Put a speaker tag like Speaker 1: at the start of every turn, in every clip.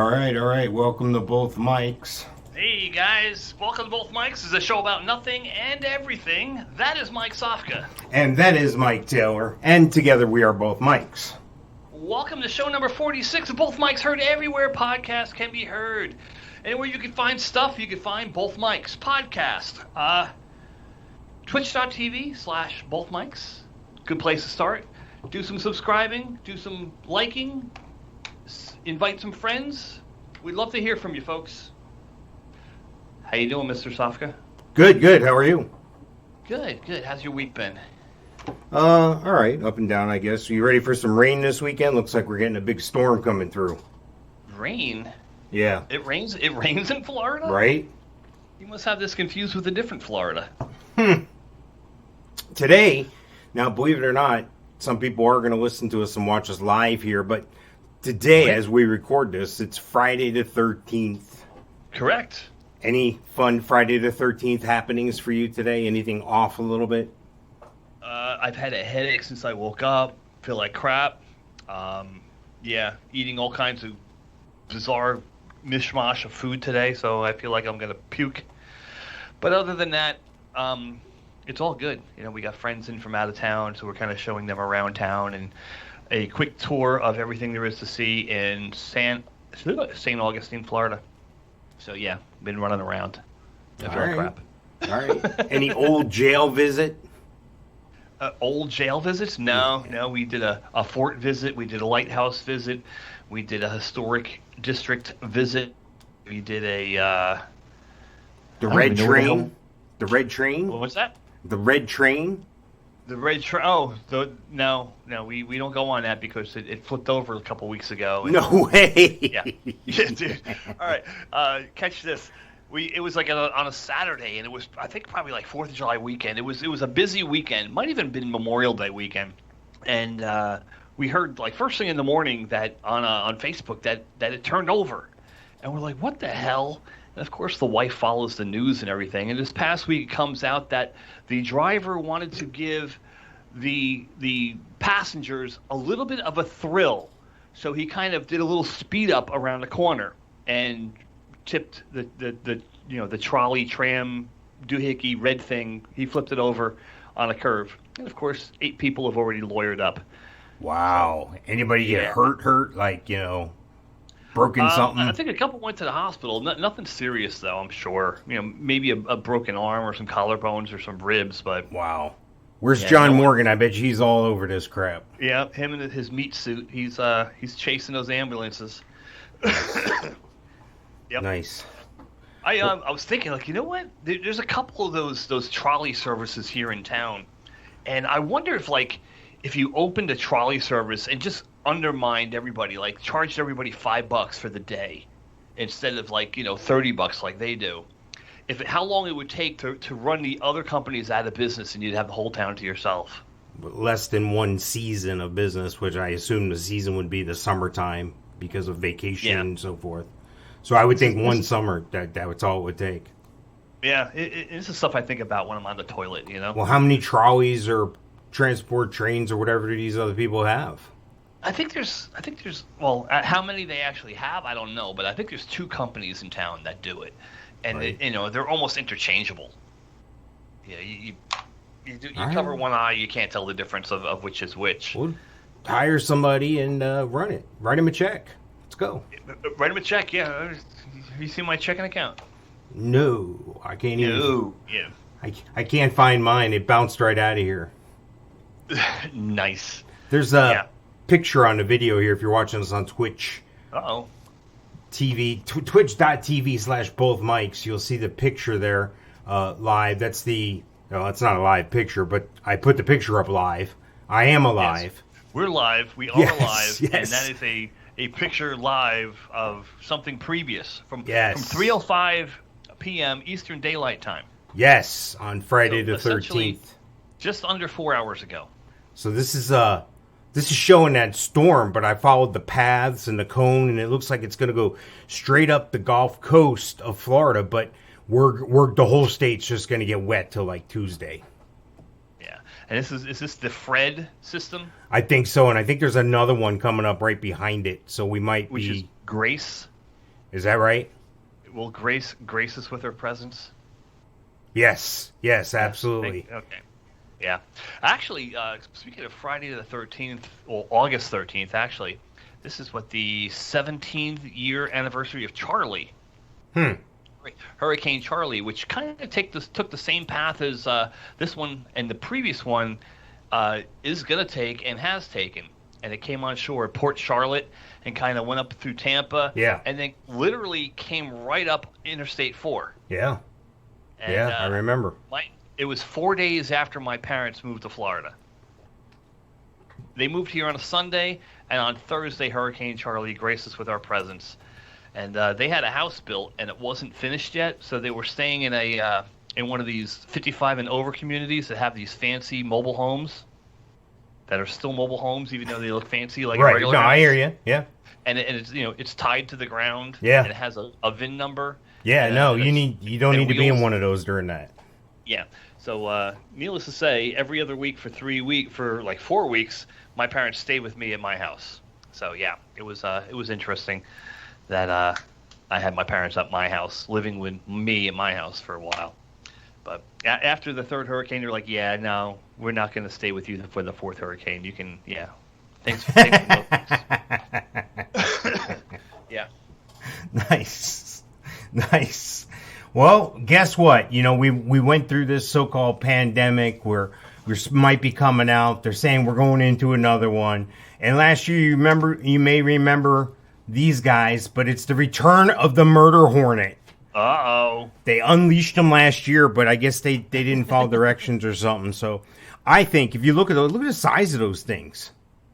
Speaker 1: All right. Welcome to both mics.
Speaker 2: Hey guys, welcome to Both Mics. This is a show about nothing and everything. That is Mike Sofka.
Speaker 1: And that is Mike Taylor. And together we are both mics.
Speaker 2: Welcome to show number 46 of Both Mics Heard Everywhere podcast can be heard. Anywhere you can find stuff, you can find Both Mics podcast. Twitch.tv/Both Mics. Good place to start. Do some subscribing, do some liking, invite some friends. We'd love to hear from you folks. How you doing, Mr. Sofka?
Speaker 1: Good. How are you?
Speaker 2: Good. How's your week been?
Speaker 1: All right. Up and down, I guess. Are you ready for some rain this weekend? Looks like we're getting a big storm coming through.
Speaker 2: Rain?
Speaker 1: Yeah.
Speaker 2: It rains in Florida?
Speaker 1: Right?
Speaker 2: You must have this confused with a different Florida.
Speaker 1: Today, now believe it or not, some people are going to listen to us and watch us live here, but today, as we record this, it's Friday the 13th.
Speaker 2: Correct.
Speaker 1: Any fun Friday the 13th happenings for you today? Anything off a little bit?
Speaker 2: I've had a headache since I woke up. Feel like crap. Eating all kinds of bizarre mishmash of food today, so I feel like I'm going to puke. But other than that, it's all good. You know, we got friends in from out of town, so we're kind of showing them around town and a quick tour of everything there is to see in St. Augustine, Florida. So, yeah, been running around. I feel like crap.
Speaker 1: All right. Any old jail visit?
Speaker 2: Old jail visits? No. We did a fort visit. We did a lighthouse visit. We did a historic district visit. We did a...
Speaker 1: The red train? The red train?
Speaker 2: What's that?
Speaker 1: The red train?
Speaker 2: The red train. Oh, no, we don't go on that because it flipped over a couple weeks ago. And,
Speaker 1: no way.
Speaker 2: Yeah, dude. All right, catch this. It was like on a Saturday, and it was I think probably like 4th of July weekend. It was a busy weekend. Might even been Memorial Day weekend, and we heard like first thing in the morning that on Facebook that it turned over, and we're like, what the hell? And of course, the wife follows the news and everything. And this past week, it comes out that the driver wanted to give the passengers a little bit of a thrill, so he kind of did a little speed up around the corner and tipped the trolley tram doohickey red thing. He flipped it over on a curve, and of course, 8 people have already lawyered up.
Speaker 1: Wow! Anybody get hurt? Like broken something?
Speaker 2: I think a couple went to the hospital. Nothing serious, though, I'm sure. Maybe a broken arm or some collarbones or some ribs, but...
Speaker 1: Wow. Where's John Morgan? I bet he's all over this crap.
Speaker 2: Yeah, him in his meat suit. He's chasing those ambulances. Yep.
Speaker 1: Nice.
Speaker 2: I was thinking, like, you know what? There's a couple of those trolley services here in town, and I wonder if you opened a trolley service and just undermined everybody, like charged everybody $5 for the day instead of $30 like they do. How long it would take to run the other companies out of business and you'd have the whole town to yourself.
Speaker 1: Less than one season of business, which I assume the season would be the summertime because of vacation and so forth. So I would think one summer that's all it would take.
Speaker 2: Yeah, this is stuff I think about when I'm on the toilet,
Speaker 1: Well, how many trolleys or transport trains or whatever do these other people have?
Speaker 2: I think there's how many they actually have, I don't know, but I think there's 2 companies in town that do it, and
Speaker 1: right.
Speaker 2: They're almost interchangeable. Yeah, you cover one eye, you can't tell the difference of which is which.
Speaker 1: Well, hire somebody and run it. Write them a check. Let's go.
Speaker 2: Write them a check. Yeah, have you seen my checking account?
Speaker 1: No, I can't even.
Speaker 2: No, yeah.
Speaker 1: I can't find mine. It bounced right out of here.
Speaker 2: Nice.
Speaker 1: There's a picture on the video here if you're watching us on Twitch.
Speaker 2: Uh-oh.
Speaker 1: Twitch.tv/both mics. You'll see the picture there live. That's it's not a live picture, but I put the picture up live. I am alive.
Speaker 2: Yes. We're live. We are alive. Yes. And that is a picture live of something previous from 3:05 p.m. Eastern Daylight Time.
Speaker 1: Yes, on Friday the 13th.
Speaker 2: Just under 4 hours ago.
Speaker 1: So this is showing that storm, but I followed the paths and the cone, and it looks like it's going to go straight up the Gulf Coast of Florida, but the whole state's just going to get wet till like Tuesday.
Speaker 2: Yeah. And is this the Fred system?
Speaker 1: I think so, and I think there's another one coming up right behind it, so we might
Speaker 2: Which is Grace?
Speaker 1: Is that right?
Speaker 2: Will grace us with her presence?
Speaker 1: Yes, absolutely.
Speaker 2: Okay. Yeah. Actually, speaking of Friday the 13th, or August 13th, actually, this is the 17th year anniversary of Charlie. Hurricane Charlie, which kind of took the same path as this one and the previous one is going to take and has taken. And it came on shore at Port Charlotte and kind of went up through Tampa.
Speaker 1: Yeah.
Speaker 2: And then literally came right up Interstate 4.
Speaker 1: Yeah. And, I remember.
Speaker 2: It was 4 days after my parents moved to Florida. They moved here on a Sunday, and on Thursday, Hurricane Charlie graced us with our presence. And they had a house built, and it wasn't finished yet, so they were staying in one of these 55 and over communities that have these fancy mobile homes that are still mobile homes, even though they look fancy like a regular house.
Speaker 1: I hear you. Yeah.
Speaker 2: And it's it's tied to the ground.
Speaker 1: Yeah.
Speaker 2: And it has a VIN number.
Speaker 1: Yeah. No, you don't need to be in one of those during that.
Speaker 2: Yeah. So needless to say, every other week for like 4 weeks, my parents stayed with me at my house. So yeah, it was interesting that I had my parents at my house, living with me at my house for a while. But after the third hurricane, they're like, yeah, no, we're not going to stay with you for the fourth hurricane. You can, yeah. Thanks for taking notes. Yeah.
Speaker 1: Nice. Well, guess what? We went through this so-called pandemic where we might be coming out. They're saying we're going into another one. And last year, you may remember these guys, but it's the return of the murder hornet.
Speaker 2: Uh-oh.
Speaker 1: They unleashed them last year, but I guess they didn't follow directions or something. So I think if you look at the size of those things.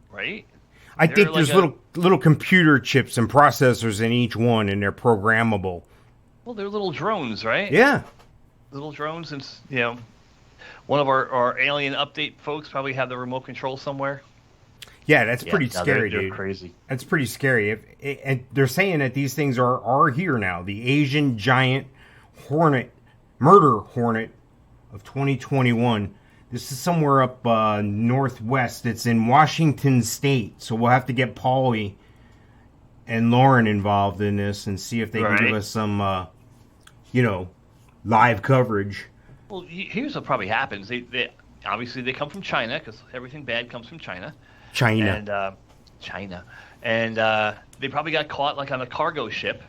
Speaker 2: Right?
Speaker 1: I think there's little computer chips and processors in each one, and they're programmable.
Speaker 2: Well, they're little drones, right?
Speaker 1: Yeah.
Speaker 2: Little drones, and one of our alien update folks probably have the remote control somewhere.
Speaker 1: Yeah, that's pretty scary,
Speaker 2: they're
Speaker 1: dude.
Speaker 2: Crazy.
Speaker 1: That's pretty scary. And they're saying that these things are here now. The Asian giant murder hornet of 2021. This is somewhere up northwest. It's in Washington State. So we'll have to get Paulie and Lauren involved in this and see if they can give us some, live coverage.
Speaker 2: Well, here's what probably happens. They obviously they come from China because everything bad comes from China. And they probably got caught like on a cargo ship,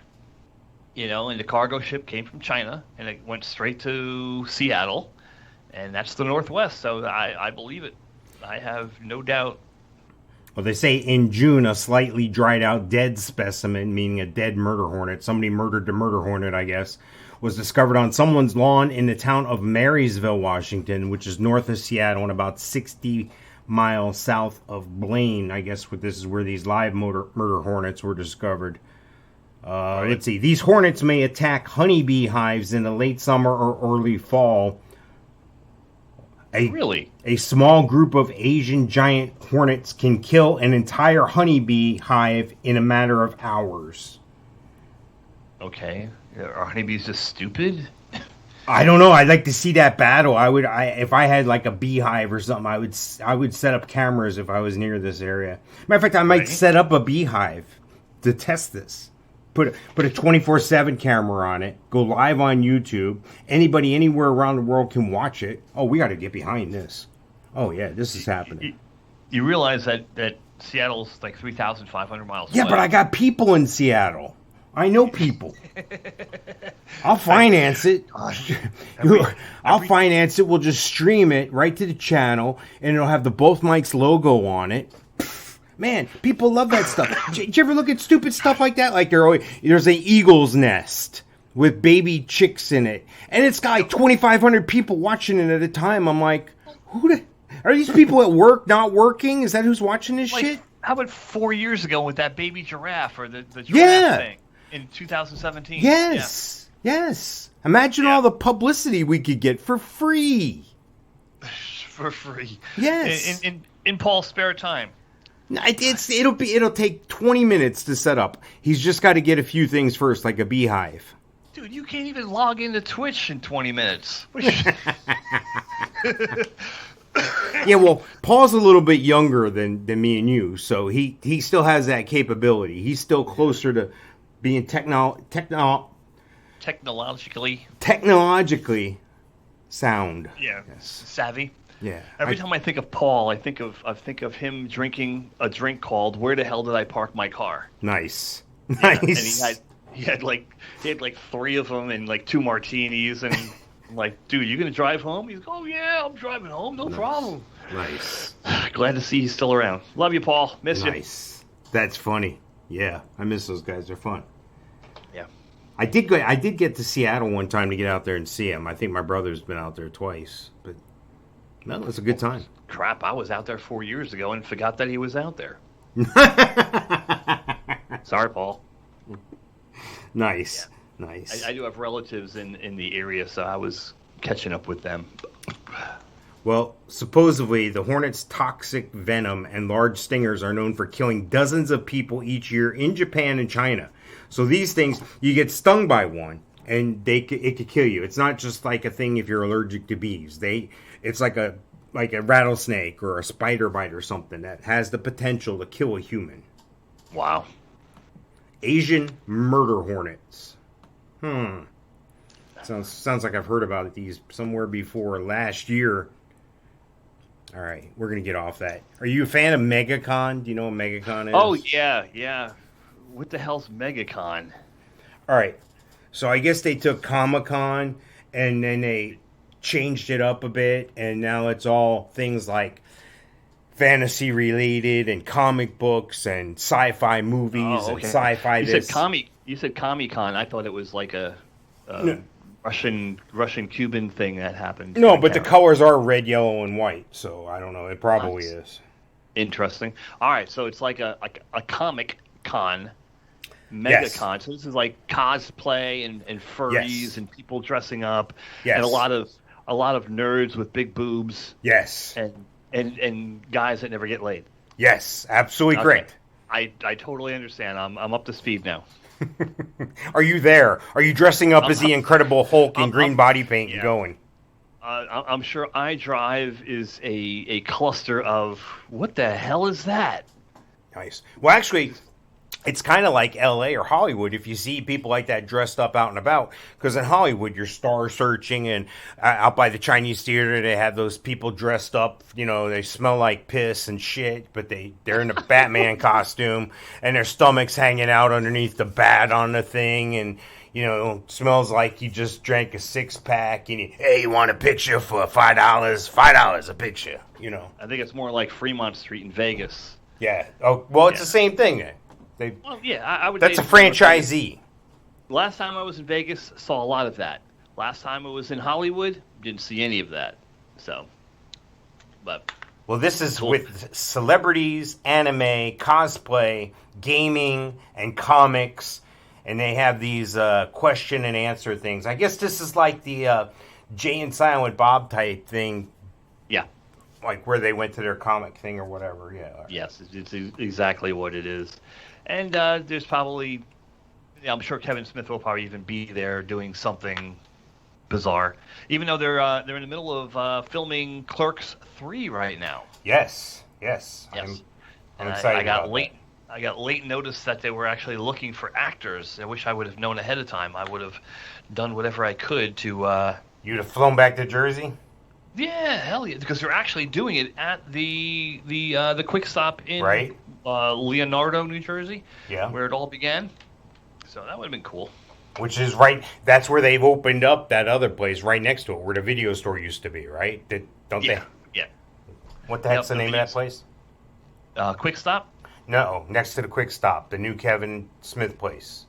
Speaker 2: and the cargo ship came from China and it went straight to Seattle, and that's the Northwest. So I believe it. I have no doubt.
Speaker 1: Well, they say in June, a slightly dried out dead specimen, meaning a dead murder hornet, somebody murdered the murder hornet, I guess, was discovered on someone's lawn in the town of Marysville, Washington, which is north of Seattle and about 60 miles south of Blaine. I guess this is where these live murder hornets were discovered. Let's see. These hornets may attack honeybee hives in the late summer or early fall. A small group of Asian giant hornets can kill an entire honeybee hive in a matter of hours.
Speaker 2: Okay. Are honeybees just stupid?
Speaker 1: I don't know. I'd like to see that battle. If I had like a beehive or something, I would set up cameras if I was near this area. Matter of fact, I might set up a beehive to test this. Put a 24/7 camera on it. Go live on YouTube. Anybody anywhere around the world can watch it. Oh, we got to get behind this. Oh yeah, this is happening.
Speaker 2: You realize that Seattle's like 3,500 miles away.
Speaker 1: Yeah, but I got people in Seattle. I know people. I'll finance it. I'll finance it. We'll just stream it right to the channel, and it'll have the Both Mics logo on it. Man, people love that stuff. Did you ever look at stupid stuff like that? Like there's an eagle's nest with baby chicks in it, and it's got like 2,500 people watching it at a time. I'm like, are these people at work not working? Is that who's watching this shit?
Speaker 2: How about 4 years ago with that baby giraffe or the giraffe thing? In 2017.
Speaker 1: Yes. Imagine all the publicity we could get for free.
Speaker 2: For free.
Speaker 1: Yes.
Speaker 2: In Paul's spare time.
Speaker 1: It'll take 20 minutes to set up. He's just got to get a few things first, like a beehive.
Speaker 2: Dude, you can't even log into Twitch in 20 minutes.
Speaker 1: Yeah, well, Paul's a little bit younger than me and you, so he still has that capability. He's still closer to being technologically sound.
Speaker 2: Yeah.
Speaker 1: Yes.
Speaker 2: Savvy.
Speaker 1: Yeah.
Speaker 2: Every time I think of Paul, I think of him drinking a drink called "Where the hell did I park my car?"
Speaker 1: Nice.
Speaker 2: Yeah,
Speaker 1: Nice.
Speaker 2: and he had like 3 of them and like 2 martinis, and I'm like, dude, you gonna drive home? He's like, oh yeah, I'm driving home, no problem.
Speaker 1: Nice.
Speaker 2: Glad to see he's still around. Love you, Paul. Miss you.
Speaker 1: Nice. That's funny. Yeah, I miss those guys. They're fun.
Speaker 2: Yeah.
Speaker 1: I did get to Seattle one time to get out there and see him. I think my brother's been out there twice, but no, it was a good time.
Speaker 2: Crap, I was out there 4 years ago and forgot that he was out there. Sorry, Paul.
Speaker 1: Nice.
Speaker 2: Yeah.
Speaker 1: Nice.
Speaker 2: I do have relatives in the area, so I was catching up with them.
Speaker 1: Well, supposedly the hornet's toxic venom and large stingers are known for killing dozens of people each year in Japan and China. So these things, you get stung by one, and it could kill you. It's not just like a thing if you're allergic to bees. It's like a rattlesnake or a spider bite or something that has the potential to kill a human.
Speaker 2: Wow.
Speaker 1: Asian murder hornets. Sounds like I've heard about these somewhere before last year. All right, we're going to get off that. Are you a fan of Megacon? Do you know what Megacon is?
Speaker 2: Oh, yeah. What the hell's Megacon?
Speaker 1: All right, so I guess they took Comic-Con and then they changed it up a bit, and now it's all things like fantasy related and comic books and sci-fi movies and sci-fi.
Speaker 2: You said Comic-Con. I thought it was like a Russian Cuban thing that happened.
Speaker 1: No, but the colors are red, yellow, and white, so I don't know. It probably is.
Speaker 2: Interesting. All right, so it's like a Comic Con, Megacon.
Speaker 1: Yes.
Speaker 2: So this is like cosplay and furries
Speaker 1: Yes.
Speaker 2: and people dressing up,
Speaker 1: Yes.
Speaker 2: and a lot of nerds with big boobs.
Speaker 1: Yes.
Speaker 2: And guys that never get laid.
Speaker 1: Yes, absolutely correct.
Speaker 2: I totally understand. I'm up to speed now.
Speaker 1: Are you there? Are you dressing up as the Incredible Hulk in green body paint and going?
Speaker 2: I'm sure iDrive is a cluster of what the hell is that?
Speaker 1: Nice. Well, actually, it's kind of like L.A. or Hollywood if you see people like that dressed up out and about. Because in Hollywood, you're star searching, and out by the Chinese theater, they have those people dressed up. You know, they smell like piss and shit, but they're in a Batman costume, and their stomach's hanging out underneath the bat on the thing, and you know, smells like you just drank a 6-pack, and you want a picture for $5? $5 a picture. You know.
Speaker 2: I think it's more like Fremont Street in Vegas.
Speaker 1: Yeah. Oh, well, it's the same thing then.
Speaker 2: I would.
Speaker 1: That's a franchisee.
Speaker 2: Last time I was in Vegas, saw a lot of that. Last time I was in Hollywood, didn't see any of that. So, but.
Speaker 1: Well, this is with celebrities, anime, cosplay, gaming, and comics, and they have these question and answer things. I guess this is like the Jay and Silent Bob type thing.
Speaker 2: Yeah.
Speaker 1: Like where they went to their comic thing or whatever. Yeah.
Speaker 2: Yes, it's exactly what it is. And there's probably, I'm sure Kevin Smith will probably even be there doing something bizarre, even though they're in the middle of filming Clerks 3 right now.
Speaker 1: Yes. I'm excited.
Speaker 2: I got late notice that they were actually looking for actors. I wish I would have known ahead of time. I would have done whatever I could to.
Speaker 1: You'd have flown back to Jersey.
Speaker 2: Yeah, hell yeah! Because they're actually doing it at the Quick Stop in Leonardo, New Jersey, where it all began. So that would have been cool.
Speaker 1: Which is right. That's where they've opened up that other place right next to it, where the video store used to be. Right? Don't they?
Speaker 2: Yeah.
Speaker 1: What the heck's the name of that place?
Speaker 2: Quick Stop.
Speaker 1: No, next to the Quick Stop, the new Kevin Smith place.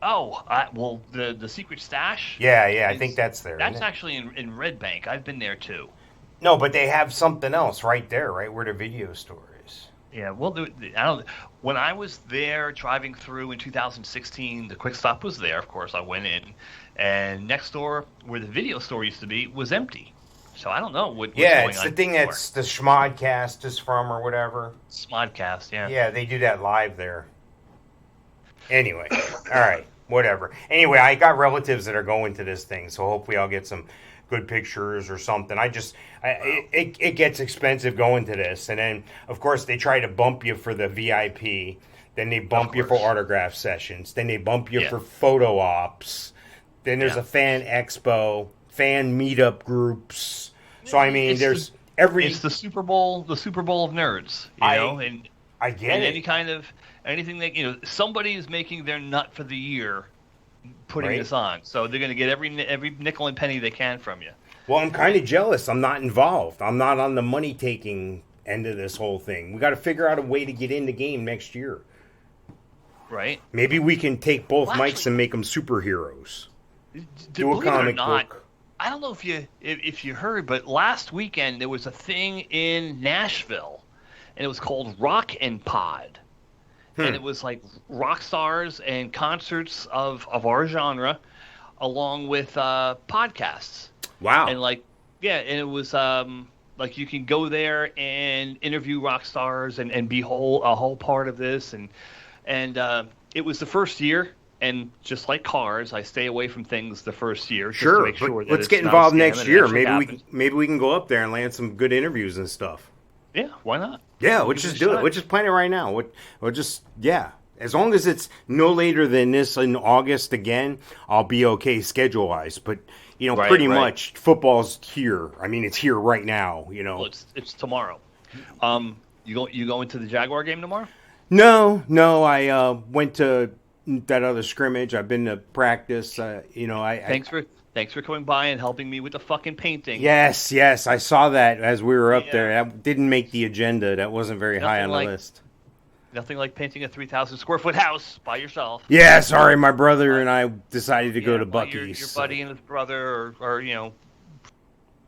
Speaker 2: Oh, well, the Secret Stash?
Speaker 1: Yeah, I think that's there.
Speaker 2: That's actually in Red Bank. I've been there, too.
Speaker 1: No, but they have something else right there, right where the video store is.
Speaker 2: Yeah, well, when I was there driving through in 2016, the Quick Stop was there, of course. I went in. And next door, where the video store used to be, was empty. So I don't know what's going on.
Speaker 1: Yeah, it's the thing that's the Schmodcast is from or whatever.
Speaker 2: Schmodcast, yeah.
Speaker 1: Yeah, they do that live there. Anyway, all right, whatever. Anyway, I got relatives that are going to this thing, so hopefully I'll get some good pictures or something. It gets expensive going to this, and then of course they try to bump you for the VIP. Then they bump you for autograph sessions. Then they bump you for photo ops. Then there's a fan expo, fan meetup groups. So I mean, there's
Speaker 2: it's the Super Bowl of nerds, you know, and
Speaker 1: I get it.
Speaker 2: Anything that somebody is making their nut for the year, putting this on, so they're going to get every nickel and penny they can from you.
Speaker 1: Well, I'm kind of jealous. I'm not involved. I'm not on the money taking end of this whole thing. We got to figure out a way to get in the game next year.
Speaker 2: Right?
Speaker 1: Maybe we can take both mics and make them superheroes. Do a comic book.
Speaker 2: I don't know if you heard, but last weekend there was a thing in Nashville, and it was called Rock and Pod, and it was like rock stars and concerts of our genre, along with podcasts.
Speaker 1: Wow!
Speaker 2: And and it was like you can go there and interview rock stars and be a whole part of this, and it was the first year. And just like cars, I stay away from things the first year. Just to make sure that
Speaker 1: let's get involved next year. Maybe we can go up there and land some good interviews and stuff.
Speaker 2: Yeah, why not?
Speaker 1: Yeah, let's just do it. Let's just plan it right now. As long as it's no later than this in August again, I'll be okay schedule-wise. But pretty much football's here. I mean, it's here right now.
Speaker 2: Well, it's tomorrow. You go into the Jaguar game tomorrow?
Speaker 1: No. I went to that other scrimmage. I've been to practice.
Speaker 2: Thanks for coming by and helping me with the fucking painting.
Speaker 1: Yes, I saw that as we were up there. That didn't make the agenda. That wasn't very high on the list.
Speaker 2: Nothing like painting a 3,000 square foot house by yourself.
Speaker 1: Yeah, sorry, my brother and I decided to go to Buc-ee.
Speaker 2: Your buddy and his brother are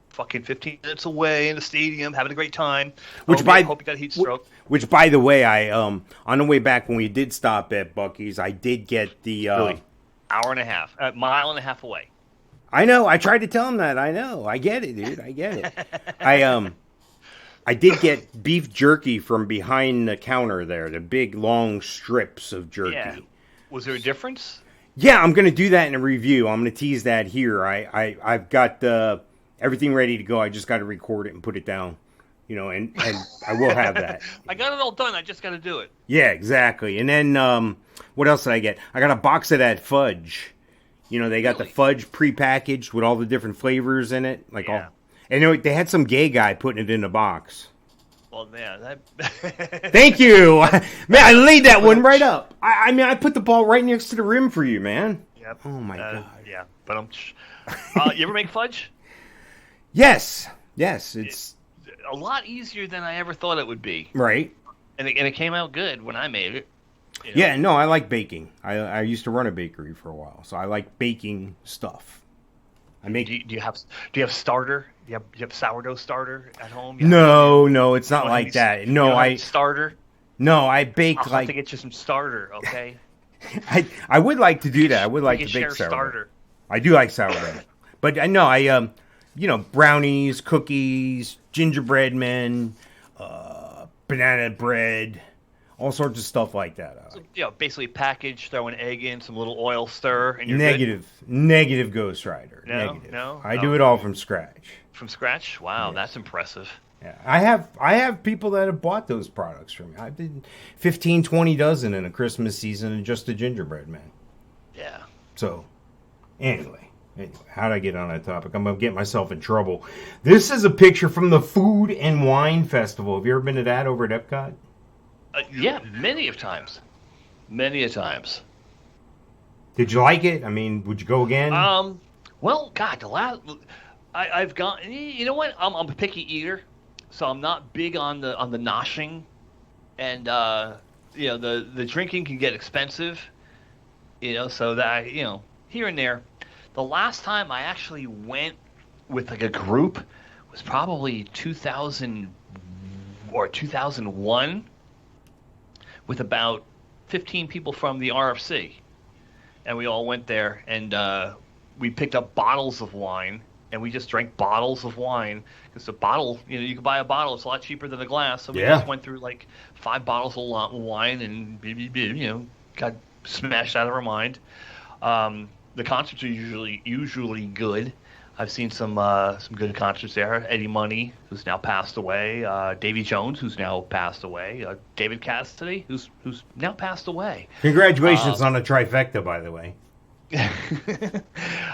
Speaker 2: fucking 15 minutes away in the stadium, having a great time. Hope you got heat stroke.
Speaker 1: Which, by the way, I on the way back when we did stop at Buc-ee's, I did get the
Speaker 2: really? Hour and a half, mile and a half away.
Speaker 1: I know. I tried to tell him that. I know. I get it, dude. I get it. I did get beef jerky from behind the counter there. The big long strips of jerky.
Speaker 2: Yeah. Was there a difference?
Speaker 1: Yeah, I'm gonna do that in a review. I'm gonna tease that here. I've got everything ready to go. I just got to record it and put it down. And I will have that.
Speaker 2: I got it all done. I just got to do it.
Speaker 1: Yeah, exactly. And then what else did I get? I got a box of that fudge. They got the fudge prepackaged with all the different flavors in it. And they had some gay guy putting it in a box.
Speaker 2: Well, yeah.
Speaker 1: Thank you. Man, I laid that one right up. I mean, I put the ball right next to the rim for you, man.
Speaker 2: Yep.
Speaker 1: Oh, my God.
Speaker 2: Yeah, but you ever make fudge?
Speaker 1: Yes. It's
Speaker 2: a lot easier than I ever thought it would be.
Speaker 1: Right.
Speaker 2: And it came out good when I made it.
Speaker 1: Yeah, no, I like baking. I used to run a bakery for a while, so I like baking stuff.
Speaker 2: Do you have starter? Do you have sourdough starter at home?
Speaker 1: No, it's not like that. No,
Speaker 2: starter.
Speaker 1: No, I bake
Speaker 2: I'll have to get you some starter, okay?
Speaker 1: I would like to do that. I would like to bake sourdough. Starter. I do like sourdough, but I know brownies, cookies, gingerbread men, banana bread, all sorts of stuff like that.
Speaker 2: So, basically package, throw an egg in, some little oil stir, and you're
Speaker 1: Negative Ghost Rider. Negative.
Speaker 2: No.
Speaker 1: I do it all from scratch.
Speaker 2: From scratch? Wow, That's impressive.
Speaker 1: Yeah, I have people that have bought those products from me. I did 15, 20 dozen in a Christmas season and just a gingerbread man.
Speaker 2: Yeah.
Speaker 1: So, anyway, how did I get on that topic? I'm going to get myself in trouble. This is a picture from the Food and Wine Festival. Have you ever been to that over at Epcot?
Speaker 2: Yeah, many a times. Many a times.
Speaker 1: Did you like it? I mean, would you go again?
Speaker 2: Well, God, I've gone. You know what? I'm a picky eater, so I'm not big on the noshing, and the drinking can get expensive. So that here and there. The last time I actually went with a group was probably 2000 or 2001, with about 15 people from the RFC, and we all went there, and we picked up bottles of wine, and we just drank bottles of wine, because a bottle, you can buy a bottle, it's a lot cheaper than a glass, so we just went through like 5 bottles of wine, and got smashed out of our mind. The concerts are usually good. I've seen some good concerts there. Eddie Money, who's now passed away. Davy Jones, who's now passed away. David Cassidy, who's now passed away.
Speaker 1: Congratulations on a trifecta, by the way.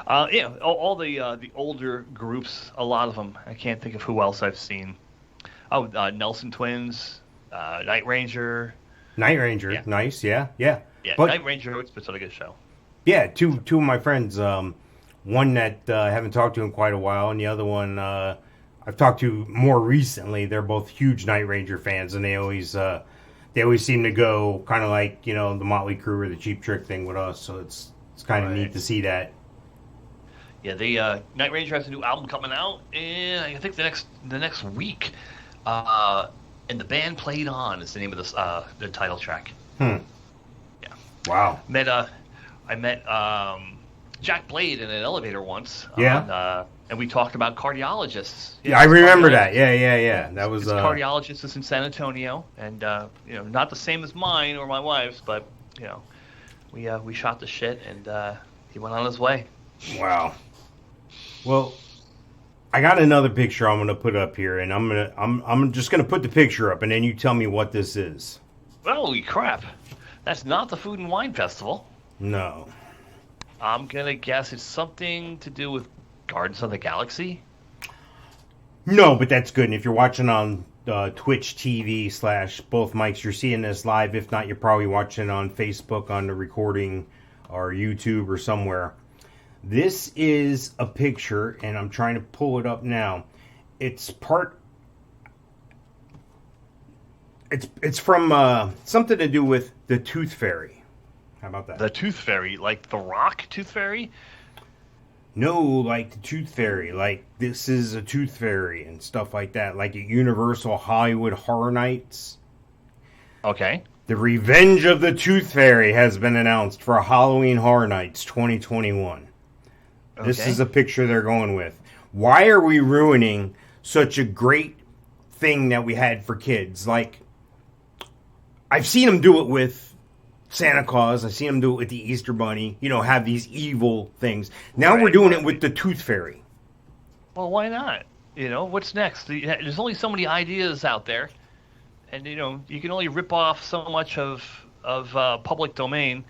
Speaker 2: All the older groups, a lot of them. I can't think of who else I've seen. Oh, Nelson Twins, Night Ranger.
Speaker 1: Night Ranger, yeah. Nice, yeah.
Speaker 2: Yeah,
Speaker 1: but,
Speaker 2: Night Ranger, it's been a good show.
Speaker 1: Yeah, two of my friends, one that I haven't talked to in quite a while, and the other one I've talked to more recently. They're both huge Night Ranger fans, and they always seem to go kind of like, the Motley Crue or the Cheap Trick thing with us, so it's kind of neat to see that. Yeah,
Speaker 2: the Night Ranger has a new album coming out, and I think the next week. And the band Played On is the name of the title track.
Speaker 1: Yeah. Wow.
Speaker 2: I met Jack Blade in an elevator once.
Speaker 1: Yeah.
Speaker 2: And we talked about cardiologists.
Speaker 1: Yeah, I remember that. Yeah. That was
Speaker 2: cardiologist is in San Antonio, and not the same as mine or my wife's, but we shot the shit, and he went on his way.
Speaker 1: Wow. Well, I got another picture I'm going to put up here, and I'm just going to put the picture up, and then you tell me what this is.
Speaker 2: Holy crap! That's not the Food and Wine Festival.
Speaker 1: No.
Speaker 2: I'm gonna guess it's something to do with Guardians of the Galaxy.
Speaker 1: No, but that's good. And if you're watching on Twitch TV / both mics, you're seeing this live. If not, you're probably watching on Facebook on the recording or YouTube or somewhere. This is a picture, and I'm trying to pull it up now. It's from something to do with the Tooth Fairy. How about that?
Speaker 2: The Tooth Fairy, like the Rock Tooth Fairy?
Speaker 1: No, like the Tooth Fairy. Like, this is a Tooth Fairy and stuff like that. Like at Universal Hollywood Horror Nights.
Speaker 2: Okay.
Speaker 1: The Revenge of the Tooth Fairy has been announced for Halloween Horror Nights 2021. Okay. This is a picture they're going with. Why are we ruining such a great thing that we had for kids? Like, I've seen them do it with Santa Claus. I've seen them do it with the Easter Bunny. Have these evil things. Now we're doing it with the Tooth Fairy.
Speaker 2: Well, why not? What's next? There's only so many ideas out there. And, you can only rip off so much of public domain,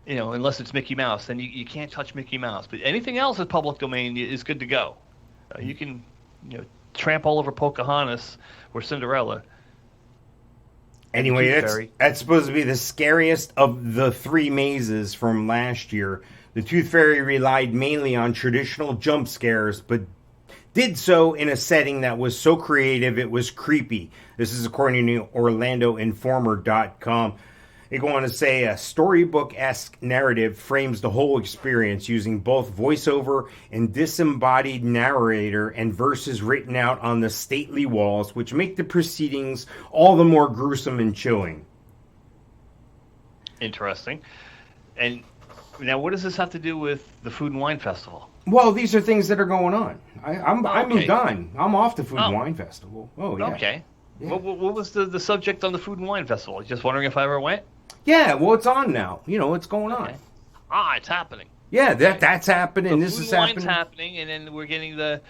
Speaker 2: unless it's Mickey Mouse. Then you can't touch Mickey Mouse. But anything else is public domain is good to go. You can, tramp all over Pocahontas or Cinderella.
Speaker 1: Anyway, that's supposed to be the scariest of the three mazes from last year. The Tooth Fairy relied mainly on traditional jump scares, but did so in a setting that was so creative it was creepy. This is according to OrlandoInformer.com. They go on to say a storybook-esque narrative frames the whole experience using both voiceover and disembodied narrator and verses written out on the stately walls, which make the proceedings all the more gruesome and chilling.
Speaker 2: Interesting. And now, what does this have to do with the Food and Wine Festival?
Speaker 1: Well, these are things that are going on. I moved on. I'm off the Food and Wine Festival. Oh, yeah.
Speaker 2: Okay. Yeah. What was the subject on the Food and Wine Festival? Just wondering if I ever went?
Speaker 1: Yeah, well, it's on now. It's going on.
Speaker 2: It's happening.
Speaker 1: Yeah, that's happening. This is happening.
Speaker 2: Wine's happening, and then we're getting the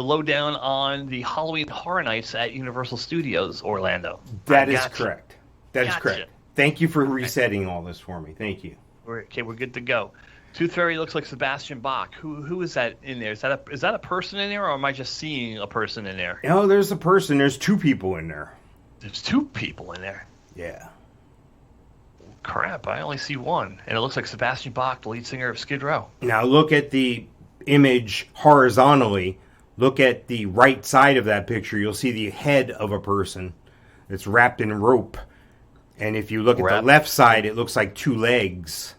Speaker 2: lowdown on the Halloween Horror Nights at Universal Studios Orlando.
Speaker 1: That is correct. That is correct. Thank you for resetting all this for me. Thank you.
Speaker 2: We're good to go. Tooth Fairy looks like Sebastian Bach. Who is that in there? Is that a person in there, or am I just seeing a person in there?
Speaker 1: No, there's a person. There's two people in there.
Speaker 2: There's two people in there.
Speaker 1: Yeah.
Speaker 2: Crap, I only see one. And it looks like Sebastian Bach, the lead singer of Skid Row.
Speaker 1: Now look at the image horizontally. Look at the right side of that picture. You'll see the head of a person that's wrapped in rope. And if you look at the left side, it looks like two legs.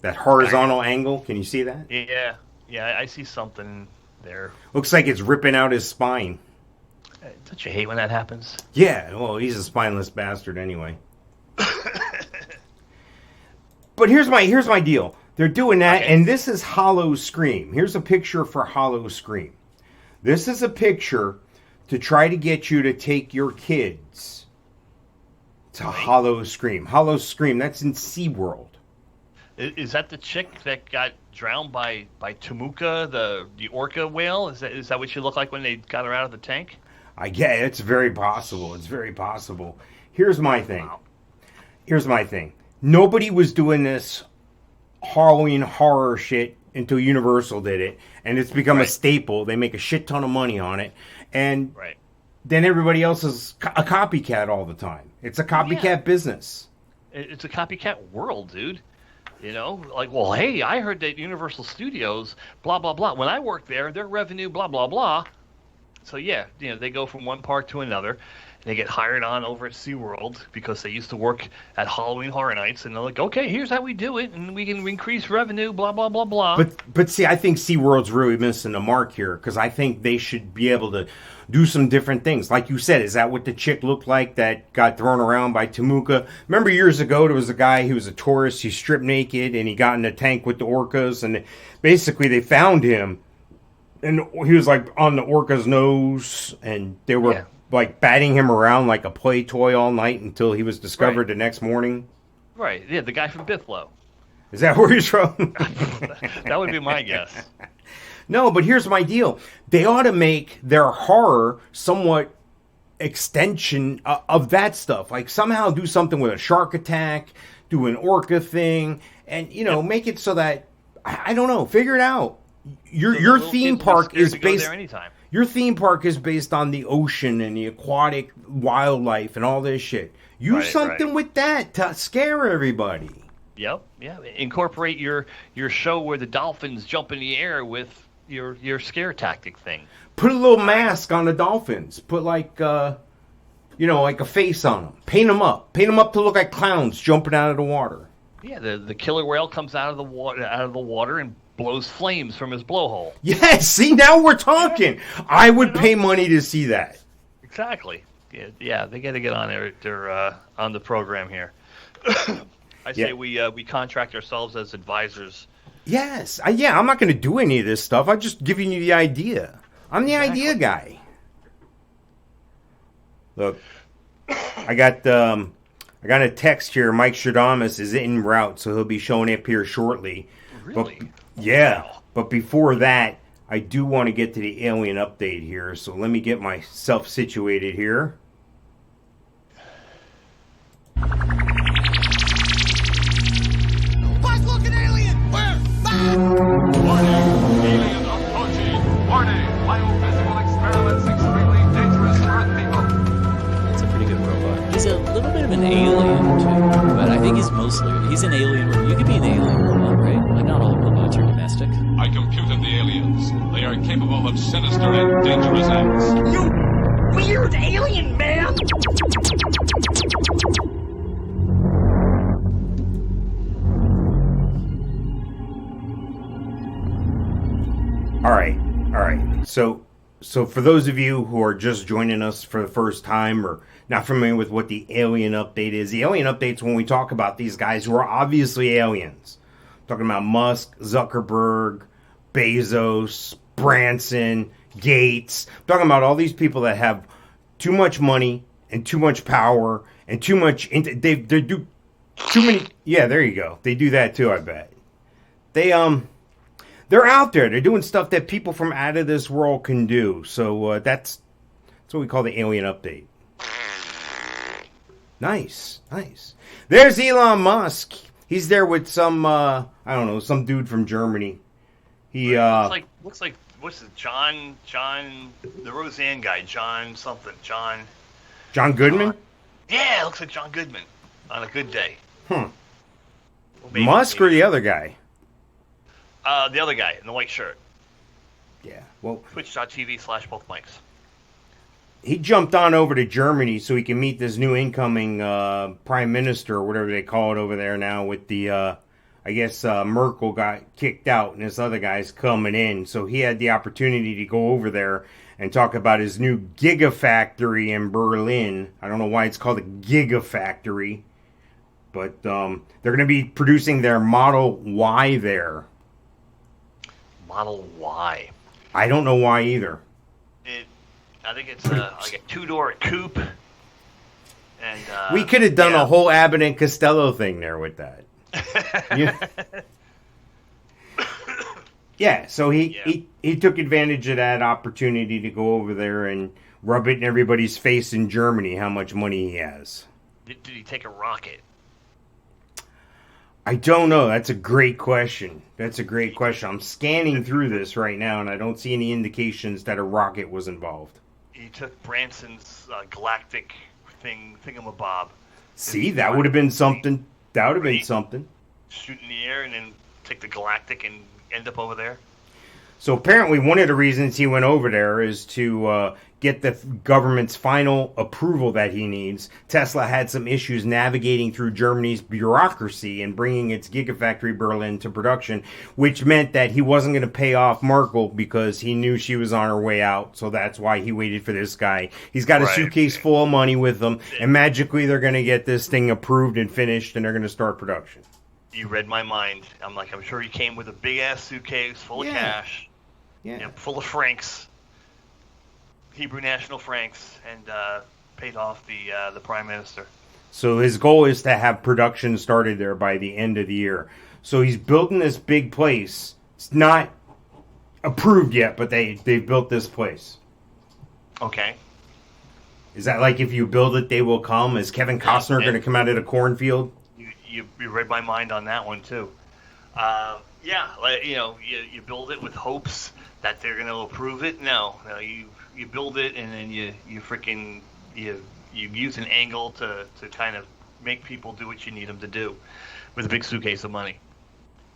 Speaker 1: That horizontal angle, can you see that?
Speaker 2: Yeah, I see something there.
Speaker 1: Looks like it's ripping out his spine.
Speaker 2: Don't you hate when that happens?
Speaker 1: Yeah, well, he's a spineless bastard anyway. But here's my deal. They're doing that, and this is Hollow Scream. Here's a picture for Hollow Scream. This is a picture to try to get you to take your kids to Hollow Scream. Hollow Scream, that's in SeaWorld.
Speaker 2: Is that the chick that got drowned by Temuka, the orca whale? Is that what she looked like when they got her out of the tank?
Speaker 1: I get it's very possible. It's very possible. Here's my thing.
Speaker 2: Wow.
Speaker 1: Here's my thing. Nobody was doing this Halloween horror shit until Universal did it, and it's become a staple. They make a shit ton of money on it, and then everybody else is a copycat all the time. It's a copycat business.
Speaker 2: It's a copycat world, dude. You know, like, well, hey, I heard that Universal Studios, blah, blah, blah. When I worked there, their revenue, blah, blah, blah. So, yeah, you know, they go from one park to another. They get hired on over at SeaWorld because they used to work at Halloween Horror Nights. And they're like, okay, here's how we do it. And we can increase revenue, blah, blah, blah, blah.
Speaker 1: But see, I think SeaWorld's really missing the mark here because I think they should be able to do some different things. Like you said, is that what the chick looked like that got thrown around by Temuka? Remember years ago, there was a guy, he was a tourist, he stripped naked, and he got in a tank with the orcas, and basically they found him, and he was like on the orca's nose, and they were like batting him around like a play toy all night until he was discovered the next morning.
Speaker 2: Right, yeah, the guy from Bithlow.
Speaker 1: Is that where he's from?
Speaker 2: That would be my guess.
Speaker 1: No, but here's my deal. They ought to make their horror somewhat extension of that stuff. Like somehow do something with a shark attack, do an orca thing, and, you know, make it so that, I don't know, figure it out. Your theme park is based... Your theme park is based on the ocean and the aquatic wildlife and all this shit. Use something with that to scare everybody.
Speaker 2: Yep, yeah. Incorporate your show where the dolphins jump in the air with your scare tactic thing.
Speaker 1: Put a little mask on the dolphins. Put like like a face on them. Paint them up. Paint them up to look like clowns jumping out of the water.
Speaker 2: Yeah, the killer whale comes out of the water and blows flames from his blowhole.
Speaker 1: Yes, see, now we're talking. I would pay money to see that.
Speaker 2: Exactly. Yeah, they got to get on they're on the program here. I say we contract ourselves as advisors.
Speaker 1: Yes. I'm not going to do any of this stuff. I'm just giving you the idea. I'm the idea guy. Look, I got a text here. Mikestradamus is en route, so he'll be showing up here shortly.
Speaker 2: Really?
Speaker 1: Wow. But before that, I do want to get to the alien update here. So let me get myself situated here.
Speaker 3: Warning! Alien approaching! Warning! Biophysical experiments extremely dangerous for Earth people.
Speaker 4: It's a pretty good robot. He's a little bit of an alien, too. But I think he's an alien robot. You could be an alien robot, right? Like, not all robots are domestic.
Speaker 3: I computed the aliens. They are capable of sinister and dangerous acts.
Speaker 5: You weird alien man!
Speaker 1: All right. So for those of you who are just joining us for the first time or not familiar with what the alien update is, the alien update's when we talk about these guys who are obviously aliens. I'm talking about Musk, Zuckerberg, Bezos, Branson, Gates. I'm talking about all these people that have too much money and too much power and too much... They do too many... Yeah, there you go. They do that too, I bet. They're out there. They're doing stuff that people from out of this world can do. So that's what we call the alien update. Nice. There's Elon Musk. He's there with some, some dude from Germany. He
Speaker 2: looks like what's it, John, the Roseanne guy, John
Speaker 1: Goodman?
Speaker 2: Yeah, it looks like John Goodman on a good day.
Speaker 1: Well, Musk or the other guy?
Speaker 2: The other guy in the white shirt.
Speaker 1: Yeah, well...
Speaker 2: Twitch.tv/both mics.
Speaker 1: He jumped on over to Germany so he can meet this new incoming prime minister, or whatever they call it over there now, with the... Merkel got kicked out and this other guy's coming in. So he had the opportunity to go over there and talk about his new gigafactory in Berlin. I don't know why it's called a gigafactory. But they're going to be producing their Model Y there.
Speaker 2: Model Y.
Speaker 1: I don't know why either.
Speaker 2: I think it's like a two-door coupe. And
Speaker 1: we could have done a whole Abbott and Costello thing there with that. Yeah. Yeah, so he took advantage of that opportunity to go over there and rub it in everybody's face in Germany how much money he has.
Speaker 2: Did he take a rocket?
Speaker 1: I don't know. That's a great question. I'm scanning through this right now, and I don't see any indications that a rocket was involved.
Speaker 2: He took Branson's galactic thingamabob.
Speaker 1: See, that would have been something. That would have been something.
Speaker 2: Shoot in the air and then take the galactic and end up over there.
Speaker 1: So apparently one of the reasons he went over there is to get the government's final approval that he needs. Tesla had some issues navigating through Germany's bureaucracy and bringing its Gigafactory Berlin to production, which meant that he wasn't going to pay off Merkel because he knew she was on her way out. So that's why he waited for this guy. He's got a suitcase full of money with him, and magically they're going to get this thing approved and finished, and they're going to start production.
Speaker 2: You read my mind. I'm sure he came with a big-ass suitcase full of cash.
Speaker 1: Yeah.
Speaker 2: Full of francs. Hebrew national francs, and paid off the prime minister.
Speaker 1: So his goal is to have production started there by the end of the year. So he's building this big place. It's not approved yet, but they've built this place.
Speaker 2: Okay.
Speaker 1: Is that like if you build it, they will come? Is Kevin Costner going to come out of the cornfield?
Speaker 2: You read my mind on that one too. You build it with hopes that they're going to approve it. No, you build it and then you use an angle to kind of make people do what you need them to do with a big suitcase of money.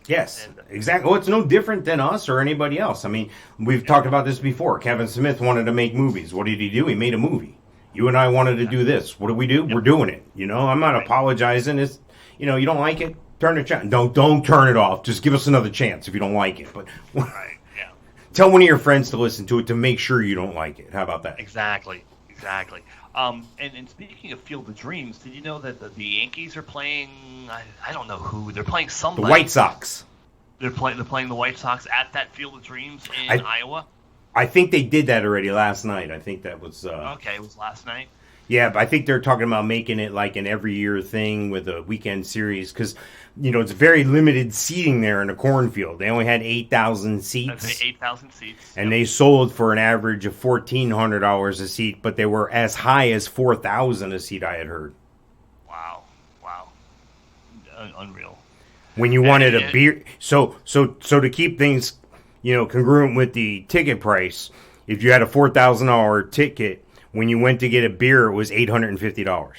Speaker 1: Yes, exactly. Well, it's no different than us or anybody else. I mean, we've talked about this before. Kevin Smith wanted to make movies. What did he do? He made a movie. You and I wanted to do this. What do we do? Yep. We're doing it. I'm not apologizing. It's, you don't like it, turn it on. Don't turn it off. Just give us another chance if you don't like it. But tell one of your friends to listen to it to make sure you don't like it. How about that?
Speaker 2: Exactly. And speaking of Field of Dreams, did you know that the Yankees are playing? I don't know who they're playing. Somebody.
Speaker 1: The White Sox.
Speaker 2: They're playing the White Sox at that Field of Dreams in Iowa.
Speaker 1: I think they did that already last night. I think that was
Speaker 2: okay. It was last night.
Speaker 1: Yeah, but I think they're talking about making it like an every year thing with a weekend series because, it's very limited seating there in a cornfield. They only had 8,000 seats.
Speaker 2: 8,000 seats.
Speaker 1: And they sold for an average of $1,400 a seat, but they were as high as $4,000 a seat, I had heard.
Speaker 2: Wow. Unreal.
Speaker 1: When you wanted a beer. So to keep things, congruent with the ticket price, if you had a $4,000 ticket, when you went to get a beer, it was $850.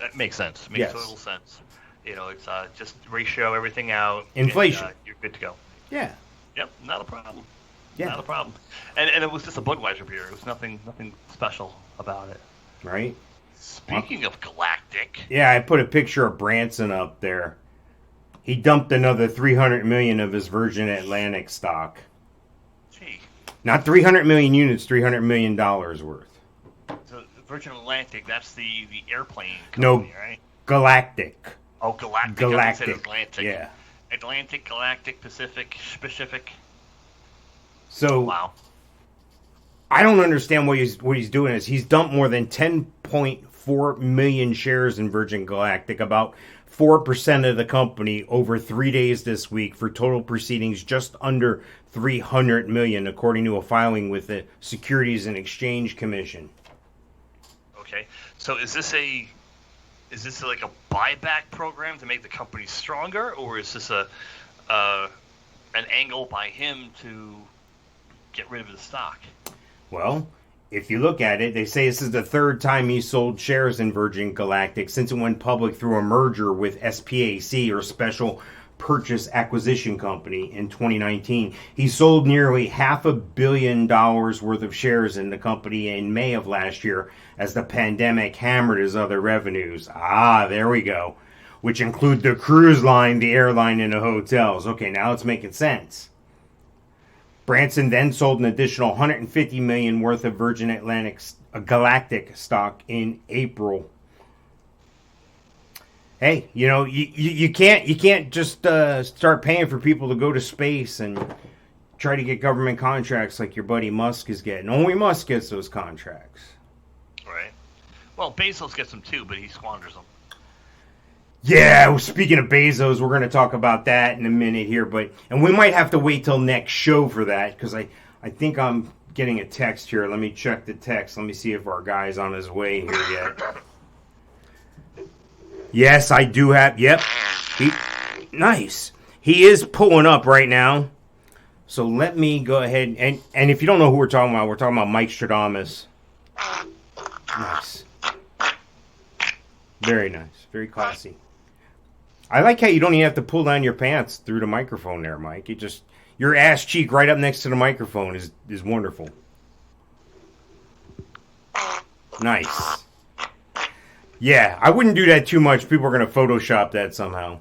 Speaker 2: That makes sense. Makes total sense. It's just ratio everything out.
Speaker 1: Inflation.
Speaker 2: And, you're good to go.
Speaker 1: Yeah.
Speaker 2: Yep. Not a problem.
Speaker 1: Yeah.
Speaker 2: Not a problem. And it was just a Budweiser beer. It was nothing special about it.
Speaker 1: Right.
Speaker 2: Speaking of galactic.
Speaker 1: Yeah, I put a picture of Branson up there. He dumped another $300 million of his Virgin Atlantic stock.
Speaker 2: Gee.
Speaker 1: Not 300 million units, $300 million worth.
Speaker 2: So Virgin Atlantic, that's the airplane company, right?
Speaker 1: Galactic.
Speaker 2: Oh, Galactic.
Speaker 1: Galactic.
Speaker 2: I said Atlantic.
Speaker 1: Yeah.
Speaker 2: Atlantic, Galactic, Pacific.
Speaker 1: So
Speaker 2: wow.
Speaker 1: I don't understand what he's doing is he's dumped more than 10.4 million shares in Virgin Galactic, about 4% of the company over 3 days this week for total proceedings just under $300 million, according to a filing with the Securities and Exchange Commission.
Speaker 2: Okay, so is this like a buyback program to make the company stronger, or is this an angle by him to get rid of the stock?
Speaker 1: Well, if you look at it, they say this is the third time he sold shares in Virgin Galactic since it went public through a merger with SPAC, or Special Purchase Acquisition Company, in 2019. He sold nearly $500 million worth of shares in the company in May of last year as the pandemic hammered his other revenues. There we go. Which include the cruise line, the airline, and the hotels. Okay, now it's making sense. Branson then sold an additional $150 million worth of Virgin Galactic stock in April. Hey, you can't just start paying for people to go to space and try to get government contracts like your buddy Musk is getting. Only Musk gets those contracts.
Speaker 2: Right. Well, Bezos gets them too, but he squanders them.
Speaker 1: Yeah, well, speaking of Bezos, we're going to talk about that in a minute here, and we might have to wait till next show for that, because I think I'm getting a text here. Let me check the text. Let me see if our guy's on his way here yet. Yes, I do have. Yep. Nice. He is pulling up right now. So let me go ahead and if you don't know who we're talking about Mikestradamus. Nice. Very nice. Very classy. I like how you don't even have to pull down your pants through the microphone there, Mike. You just your ass cheek right up next to the microphone is wonderful. Nice. Yeah, I wouldn't do that too much. People are going to Photoshop that somehow.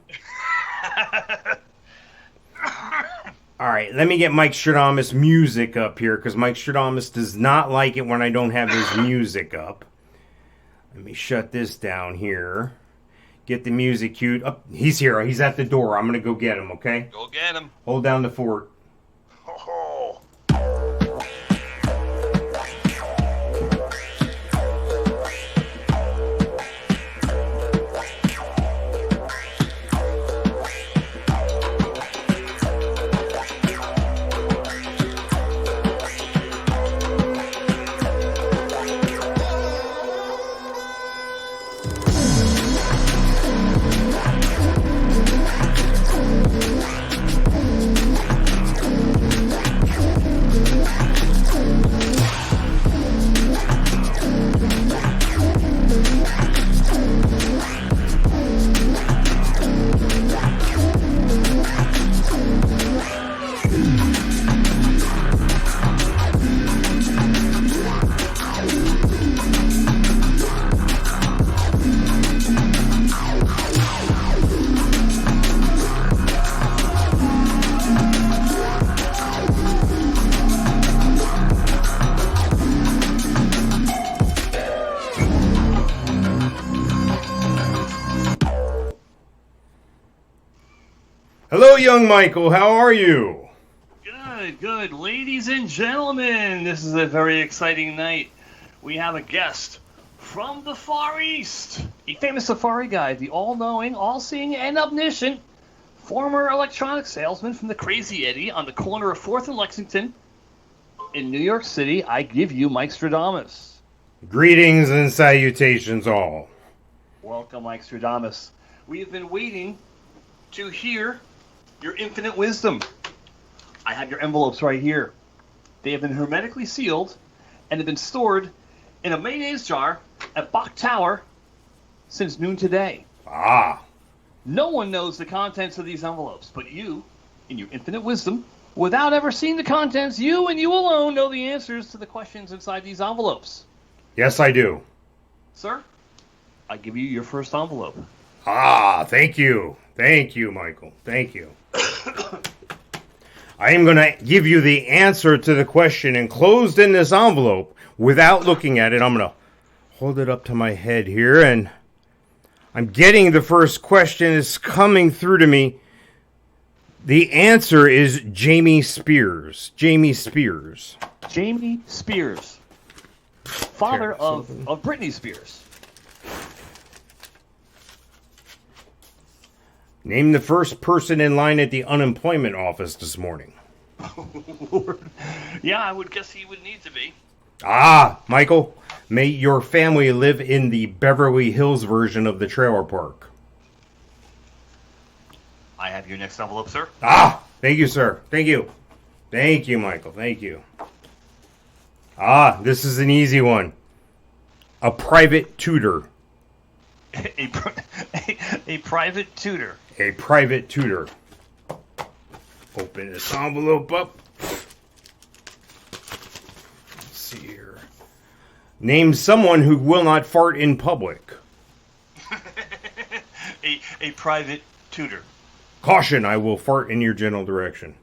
Speaker 1: All right, let me get Mikestradamus music up here, because Mikestradamus does not like it when I don't have his music up. Let me shut this down here. Get the music cued. Oh, he's here. He's at the door. I'm going to go get him, okay?
Speaker 2: Go get him.
Speaker 1: Hold down the fort.
Speaker 2: Oh.
Speaker 1: Hello, young Michael. How are you?
Speaker 2: Good. Ladies and gentlemen, this is a very exciting night. We have a guest from the Far East, a famous safari guide, the all-knowing, all-seeing, and omniscient former electronics salesman from the Crazy Eddie on the corner of 4th and Lexington in New York City. I give you Mikestradamus.
Speaker 1: Greetings and salutations all.
Speaker 2: Welcome, Mikestradamus. We have been waiting to hear your infinite wisdom. I have your envelopes right here. They have been hermetically sealed and have been stored in a mayonnaise jar at Bach Tower since noon today.
Speaker 1: Ah.
Speaker 2: No one knows the contents of these envelopes, but you, in your infinite wisdom, without ever seeing the contents, you and you alone know the answers to the questions inside these envelopes.
Speaker 1: Yes, I do.
Speaker 2: Sir, I give you your first envelope.
Speaker 1: Ah, thank you. Thank you, Michael. Thank you. I am going to give you the answer to the question enclosed in this envelope without looking at it. I'm going to hold it up to my head here, and I'm getting the first question. It's coming through to me. The answer is Jamie Spears. Jamie Spears.
Speaker 2: Jamie Spears. Father of Britney Spears.
Speaker 1: Name the first person in line at the unemployment office this morning.
Speaker 2: Lord. Yeah, I would guess he would need to be.
Speaker 1: Ah, Michael, may your family live in the Beverly Hills version of the trailer park.
Speaker 2: I have your next envelope, sir.
Speaker 1: Ah, thank you, sir. Thank you. Thank you, Michael. Thank you. Ah, this is an easy one. A private tutor.
Speaker 2: A private tutor.
Speaker 1: A private tutor. Open this envelope up. Let's see here. Name someone who will not fart in public.
Speaker 2: a private tutor.
Speaker 1: Caution, I will fart in your general direction.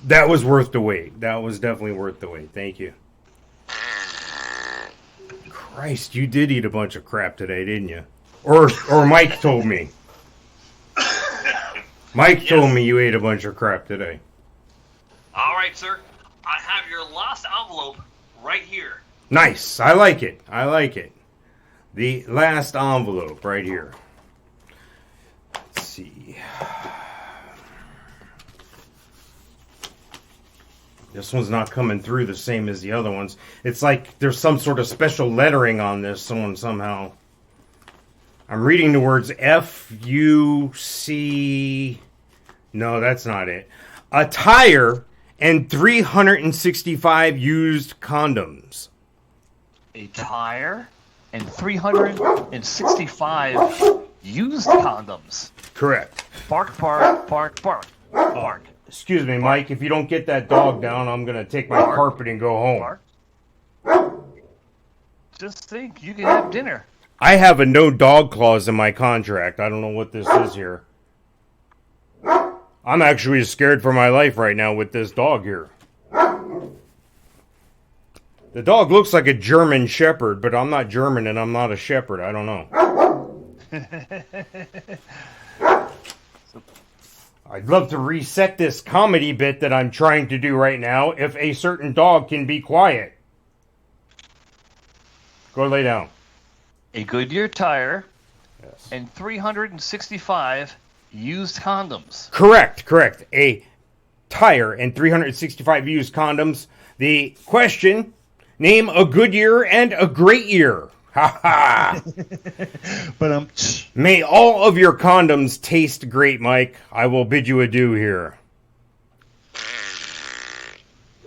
Speaker 1: That was worth the wait. That was definitely worth the wait. Thank you. Christ, you did eat a bunch of crap today, didn't you? Or Mike told me. Mike told me you ate a bunch of crap today.
Speaker 2: All right, sir. I have your last envelope right here.
Speaker 1: Nice. I like it. I like it. The last envelope right here. Let's see. This one's not coming through the same as the other ones. It's like there's some sort of special lettering on this one somehow. I'm reading the words F-U-C... No, that's not it. A tire and 365 used condoms.
Speaker 2: A tire and 365 used condoms.
Speaker 1: Correct.
Speaker 2: Bark, bark, bark, bark, bark.
Speaker 1: Excuse me, Mike. If you don't get that dog down, I'm going to take my carpet and go home.
Speaker 2: Bark. Just think, you can have dinner.
Speaker 1: I have a no dog clause in my contract. I don't know what this is here. I'm actually scared for my life right now with this dog here. The dog looks like a German shepherd, but I'm not German and I'm not a shepherd. I don't know. I'd love to reset this comedy bit that I'm trying to do right now if a certain dog can be quiet. Go lay down.
Speaker 2: A Goodyear tire
Speaker 1: Yes.
Speaker 2: and 365 used condoms.
Speaker 1: Correct. A tire and 365 used condoms. The question, name a good year and a great year. Ha ha.
Speaker 2: But
Speaker 1: May all of your condoms taste great, Mike. I will bid you adieu here.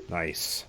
Speaker 1: Nice.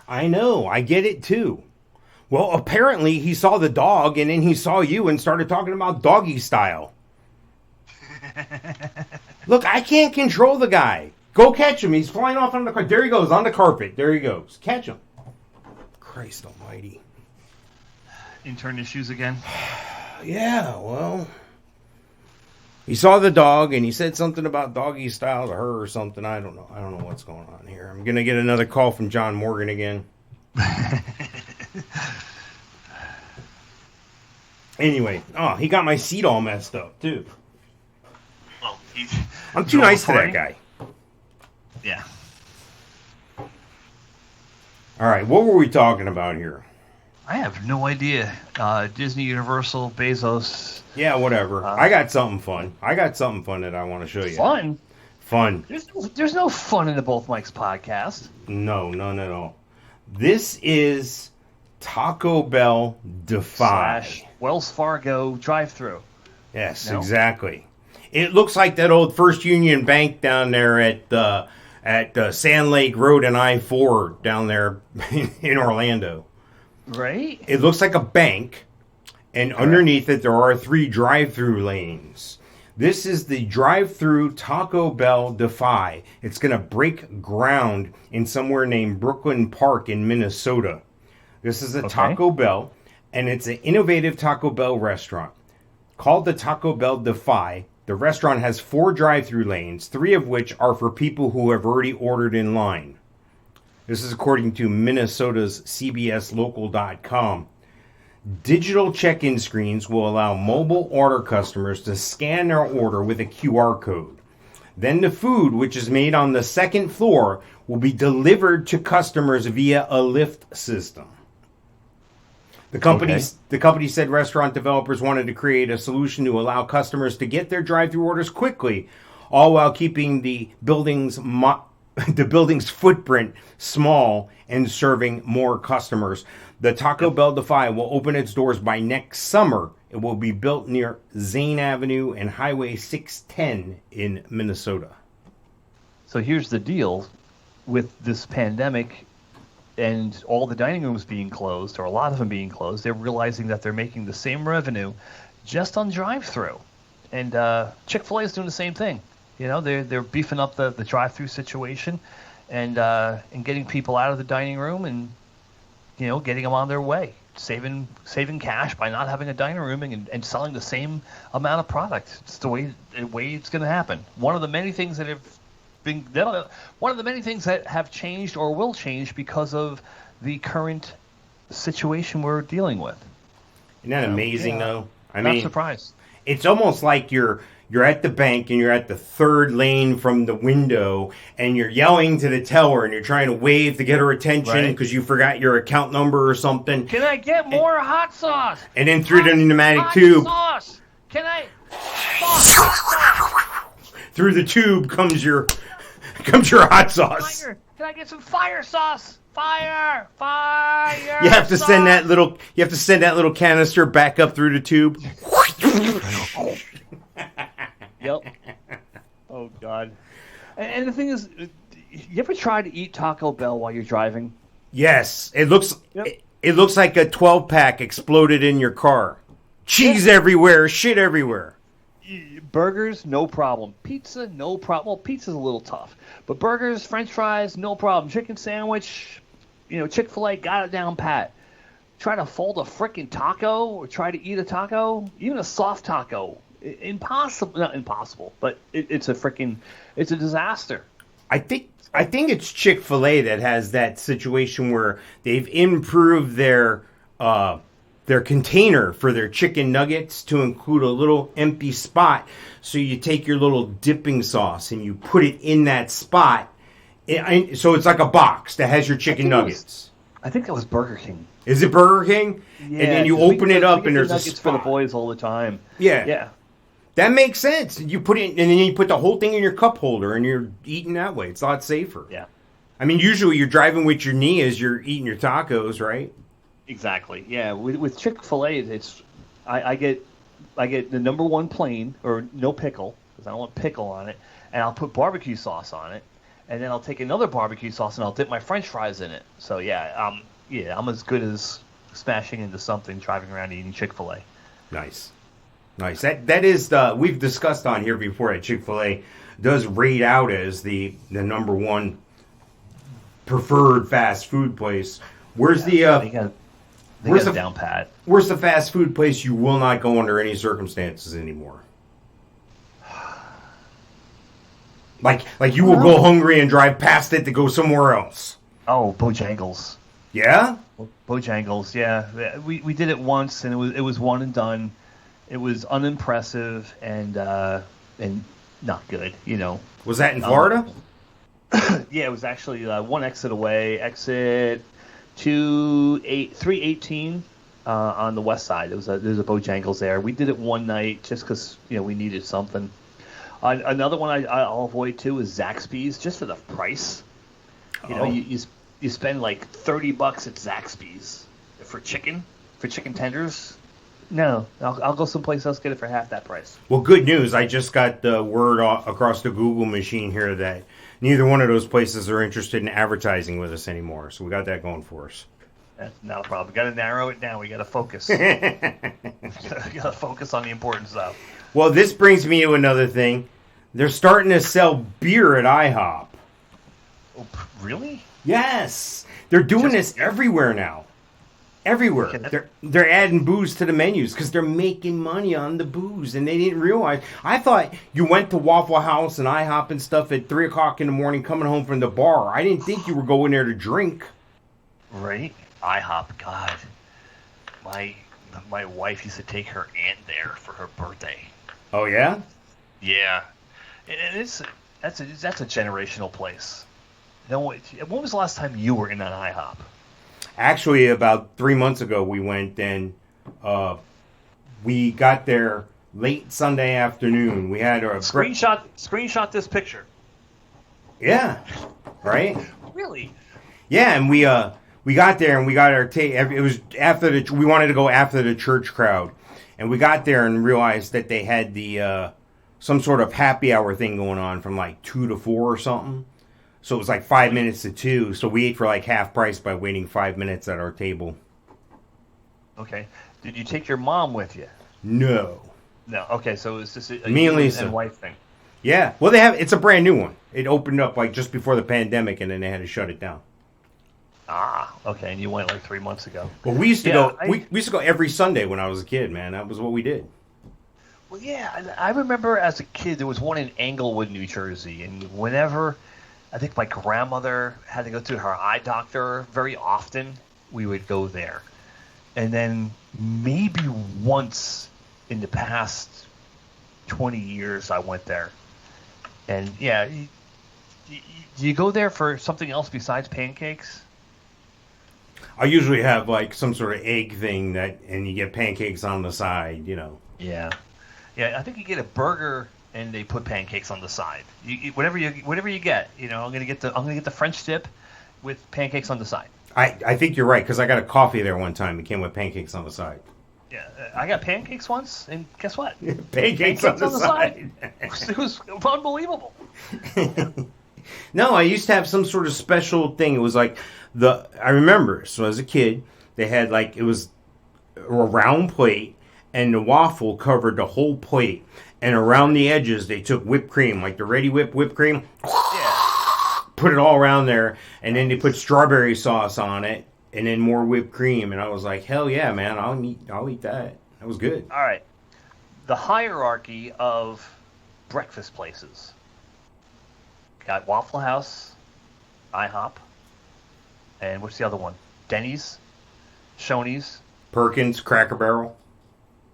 Speaker 1: I know, I get it too. Well, apparently he saw the dog and then he saw you and started talking about doggy style. Look, I can't control the guy. Go catch him. He's flying off on the carpet. There he goes, on the carpet. There he goes. Catch him. Christ almighty.
Speaker 2: intern issues again.
Speaker 1: Yeah, well, he saw the dog and he said something about doggy style to her or something. I don't know. I don't know what's going on here. I'm going to get another call from John Morgan again. Anyway, oh, he got my seat all messed up, too.
Speaker 2: Well,
Speaker 1: I'm too nice to that guy.
Speaker 2: Yeah.
Speaker 1: All right, what were we talking about here?
Speaker 2: I have no idea. Disney, Universal, Bezos.
Speaker 1: Yeah, whatever. I got something fun. That I want to show you.
Speaker 2: Fun?
Speaker 1: Fun.
Speaker 2: There's no fun in the Both Mikes podcast.
Speaker 1: No, none at all. This is Taco Bell Defy.
Speaker 2: / Wells Fargo drive-through.
Speaker 1: Yes,
Speaker 2: No?
Speaker 1: exactly. It looks like that old First Union Bank down there at Sand Lake Road and I-4 down there in Orlando.
Speaker 2: Right?
Speaker 1: It looks like a bank, and underneath it there are 3 drive-through lanes. This is the drive-through Taco Bell Defy. It's going to break ground in somewhere named Brooklyn Park in Minnesota. This is a Taco Bell, and it's an innovative Taco Bell restaurant. Called the Taco Bell Defy, the restaurant has 4 drive-through lanes, 3 of which are for people who have already ordered in line. This is according to Minnesota's CBSLocal.com. Digital check-in screens will allow mobile order customers to scan their order with a QR code. Then the food, which is made on the second floor, will be delivered to customers via a lift system. The company said restaurant developers wanted to create a solution to allow customers to get their drive-thru orders quickly, all while keeping the building's footprint small and serving more customers. The Taco Bell Defy will open its doors by next summer. It will be built near Zane Avenue and Highway 610 in Minnesota.
Speaker 2: So here's the deal with this pandemic. and all the dining rooms being closed, or a lot of them being closed, they're realizing that they're making the same revenue just on drive-through. And Chick-fil-A is doing the same thing. You know, they're beefing up the drive-through situation, and getting people out of the dining room, and you know, getting them on their way, saving cash by not having a dining room, and selling the same amount of product. It's the way it's going to happen. One of the many things that have changed or will change because of the current situation we're dealing with.
Speaker 1: Isn't that amazing, though? I
Speaker 2: Not
Speaker 1: mean,
Speaker 2: surprised.
Speaker 1: It's almost like you're at the bank and you're at the third lane from the window and you're yelling to the teller and you're trying to wave to get her attention because you forgot your account number or something.
Speaker 2: Can I get more hot sauce?
Speaker 1: And then through the pneumatic tube,
Speaker 2: Sauce. Can I?
Speaker 1: through the tube comes your hot sauce.
Speaker 2: Fire. Can I get some fire sauce? Fire.
Speaker 1: You have to send that little canister back up through the tube.
Speaker 2: Yep. Oh God. And the thing is, you ever try to eat Taco Bell while you're driving?
Speaker 1: Yes, it looks like a 12-pack exploded in your car. Cheese everywhere, shit everywhere.
Speaker 2: Burgers, no problem. Pizza, no problem. Well, pizza's a little tough, but burgers, French fries, no problem. Chicken sandwich, you know, Chick-fil-A got it down pat. Try to fold a frickin' taco or try to eat a taco, even a soft taco. Impossible. Not impossible, but it's a disaster.
Speaker 1: I think it's Chick-fil-A that has that situation where they've improved their container for their chicken nuggets to include a little empty spot. So you take your little dipping sauce and you put it in that spot. So it's like a box that has your chicken nuggets.
Speaker 2: I think that was Burger King.
Speaker 1: Is it Burger King?
Speaker 2: Yeah,
Speaker 1: and then you open it up and there's a spot
Speaker 2: for the boys all the time.
Speaker 1: Yeah. That makes sense. You put it, and then you put the whole thing in your cup holder, and you're eating that way. It's a lot safer.
Speaker 2: Yeah.
Speaker 1: I mean, usually you're driving with your knee as you're eating your tacos, right?
Speaker 2: Exactly. Yeah. With Chick-fil-A, it's I get the number one plain or no pickle because I don't want pickle on it, and I'll put barbecue sauce on it, and then I'll take another barbecue sauce and I'll dip my French fries in it. So I'm as good as smashing into something driving around eating Chick-fil-A.
Speaker 1: Nice. That is we've discussed on here before that Chick-fil-A does rate out as the number one preferred fast food place. Where's they got it down pat. Where's the fast food place you will not go under any circumstances anymore? Like you will go hungry and drive past it to go somewhere else.
Speaker 2: Oh, Bojangles.
Speaker 1: Yeah?
Speaker 2: Bojangles, yeah. We did it once and it was one and done. It was unimpressive and not good, you know. Was
Speaker 1: that in Florida?
Speaker 2: Yeah, it was actually one exit away, exit 318 on the west side. There's a Bojangles there. We did it one night just because we needed something. Another one I'll avoid too is Zaxby's, just for the price. You spend like $30 at Zaxby's for chicken tenders. No, I'll go someplace else, get it for half that price.
Speaker 1: Well, good news. I just got the word across the Google machine here that neither one of those places are interested in advertising with us anymore. So we got that going for us.
Speaker 2: That's not a problem. We got to narrow it down. We got to focus. We got to focus on the important stuff.
Speaker 1: Well, this brings me to another thing. They're starting to sell beer at IHOP.
Speaker 2: Oh, really?
Speaker 1: Yes. They're doing this everywhere now. Everywhere. They're adding booze to the menus because they're making money on the booze, and they didn't realize. I thought you went to Waffle House and IHOP and stuff at 3 o'clock in the morning coming home from the bar. I didn't think you were going there to drink.
Speaker 2: Right? IHOP, God. My wife used to take her aunt there for her birthday.
Speaker 1: Oh, yeah?
Speaker 2: Yeah. And that's a generational place. When was the last time you were in an IHOP?
Speaker 1: Actually, about 3 months ago, we went and we got there late Sunday afternoon. We had a
Speaker 2: screenshot this picture.
Speaker 1: Yeah, right.
Speaker 2: Really?
Speaker 1: Yeah, and we got there and we got our it was after we wanted to go after the church crowd, and we got there and realized that they had the some sort of happy hour thing going on from like 2 to 4 or something. So it was like 5 minutes to 2. So we ate for like half price by waiting 5 minutes at our table.
Speaker 2: Okay. Did you take your mom with you?
Speaker 1: No.
Speaker 2: No. Okay, so it's just a
Speaker 1: Me and
Speaker 2: you
Speaker 1: Lisa.
Speaker 2: and wife thing.
Speaker 1: Yeah. Well, it's a brand new one. It opened up like just before the pandemic, and then they had to shut it down.
Speaker 2: Ah, okay. And you went like 3 months ago.
Speaker 1: Well, we used to
Speaker 2: Yeah,
Speaker 1: go. We used to go every Sunday when I was a kid, man. That was what we did.
Speaker 2: Well, yeah, I remember as a kid there was one in Englewood, New Jersey, and whenever I think my grandmother had to go to her eye doctor, very often we would go there. And then maybe once in the past 20 years I went there. And yeah, do you go there for something else besides pancakes?
Speaker 1: I usually have like some sort of egg thing and you get pancakes on the side, you know.
Speaker 2: Yeah. Yeah, I think you get a burger and they put pancakes on the side. Whatever you get, you know, I'm gonna get the French dip with pancakes on the side.
Speaker 1: I think you're right because I got a coffee there one time. It came with pancakes on the side.
Speaker 2: Yeah, I got pancakes once, and guess what?
Speaker 1: Pancakes on the side.
Speaker 2: It was unbelievable.
Speaker 1: No, I used to have some sort of special thing. It was like I remember. So as a kid, they had like it was a round plate, and the waffle covered the whole plate. And around the edges, they took whipped cream, like the Ready whipped cream.
Speaker 2: Yeah.
Speaker 1: Put it all around there, and then they put strawberry sauce on it, and then more whipped cream. And I was like, hell yeah, man, I'll eat that. That was good.
Speaker 2: All right. The hierarchy of breakfast places. Got Waffle House, IHOP, and what's the other one? Denny's, Shoney's,
Speaker 1: Perkins, Cracker Barrel.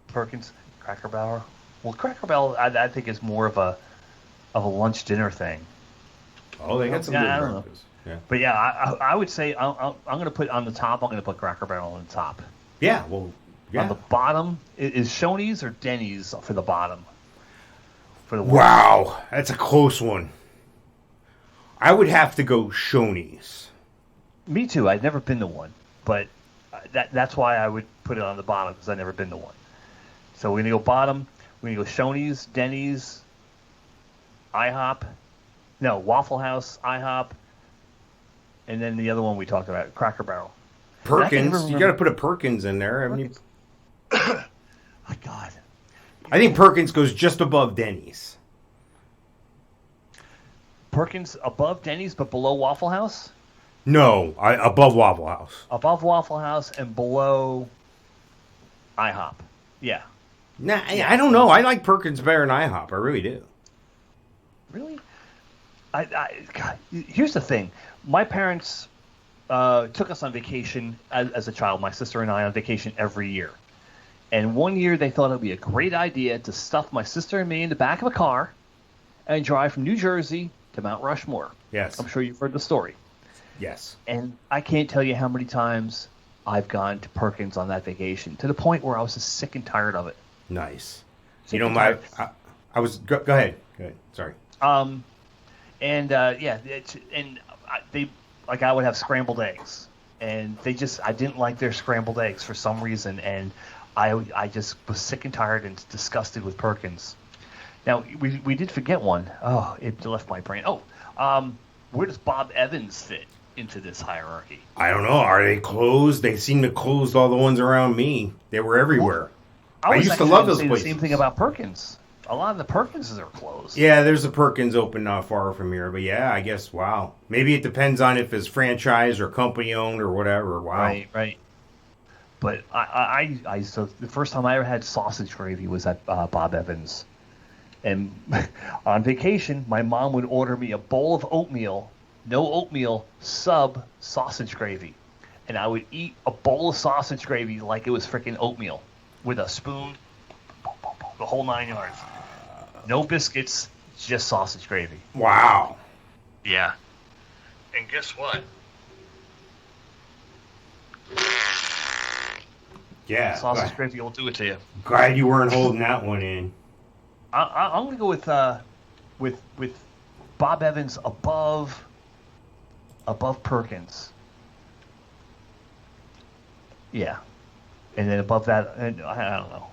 Speaker 2: Perkins, Cracker Barrel. Well, Cracker Barrel, I think is more of a lunch dinner thing.
Speaker 1: Oh, they got some
Speaker 2: I
Speaker 1: good
Speaker 2: don't know.
Speaker 1: breakfast. Yeah.
Speaker 2: But yeah, I would say I'm going to put on the top. I'm going to put Cracker Barrel on the top.
Speaker 1: Yeah. Well. Yeah.
Speaker 2: On the bottom is Shoney's or Denny's for the bottom. For the
Speaker 1: Wow, that's a close one. I would have to go Shoney's.
Speaker 2: Me too. I've never been to one, but that's why I would put it on the bottom because I've never been to one. So we're gonna go bottom. We're gonna go Shoney's, Denny's, IHOP, no Waffle House, IHOP, and then the other one we talked about, Cracker Barrel.
Speaker 1: Perkins, you got to put a Perkins in there. Haven't you?
Speaker 2: My God.
Speaker 1: I think Perkins goes just above Denny's.
Speaker 2: Perkins above Denny's but below Waffle House?
Speaker 1: No, above Waffle House.
Speaker 2: Above Waffle House and below IHOP. Yeah.
Speaker 1: Nah, I don't know. I like Perkins better than IHOP. I really do.
Speaker 2: Really? God, here's the thing. My parents took us on vacation as a child, my sister and I, on vacation every year. And one year they thought it would be a great idea to stuff my sister and me in the back of a car and drive from New Jersey to Mount Rushmore.
Speaker 1: Yes.
Speaker 2: I'm sure you've heard the story.
Speaker 1: Yes.
Speaker 2: And I can't tell you how many times I've gone to Perkins on that vacation, to the point where I was just sick and tired of it.
Speaker 1: Nice.
Speaker 2: Sick and tired.
Speaker 1: I was. Go ahead. Go ahead. Sorry.
Speaker 2: They like I would have scrambled eggs, and I didn't like their scrambled eggs for some reason, and I just was sick and tired and disgusted with Perkins. Now we did forget one. Oh, it left my brain. Where does Bob Evans fit into this hierarchy?
Speaker 1: I don't know. Are they closed? They seem to close all the ones around me. They were everywhere. I used to love those places.
Speaker 2: The same thing about Perkins. A lot of the Perkinses are closed.
Speaker 1: Yeah, there's a Perkins open not far from here. But yeah, I guess, wow. Maybe it depends on if it's franchise or company owned or whatever. Wow.
Speaker 2: Right. But so the first time I ever had sausage gravy was at Bob Evans. And on vacation, my mom would order me a bowl of oatmeal, no oatmeal, sub sausage gravy. And I would eat a bowl of sausage gravy like it was freaking oatmeal with a spoon, the whole 9 yards. No biscuits, just sausage gravy.
Speaker 1: Wow.
Speaker 2: Yeah. And guess what?
Speaker 1: Yeah.
Speaker 2: Sausage gravy will do it to you.
Speaker 1: Glad you weren't holding that one in.
Speaker 2: I'm going to go with Bob Evans above Perkins. Yeah. And then above that, I don't know.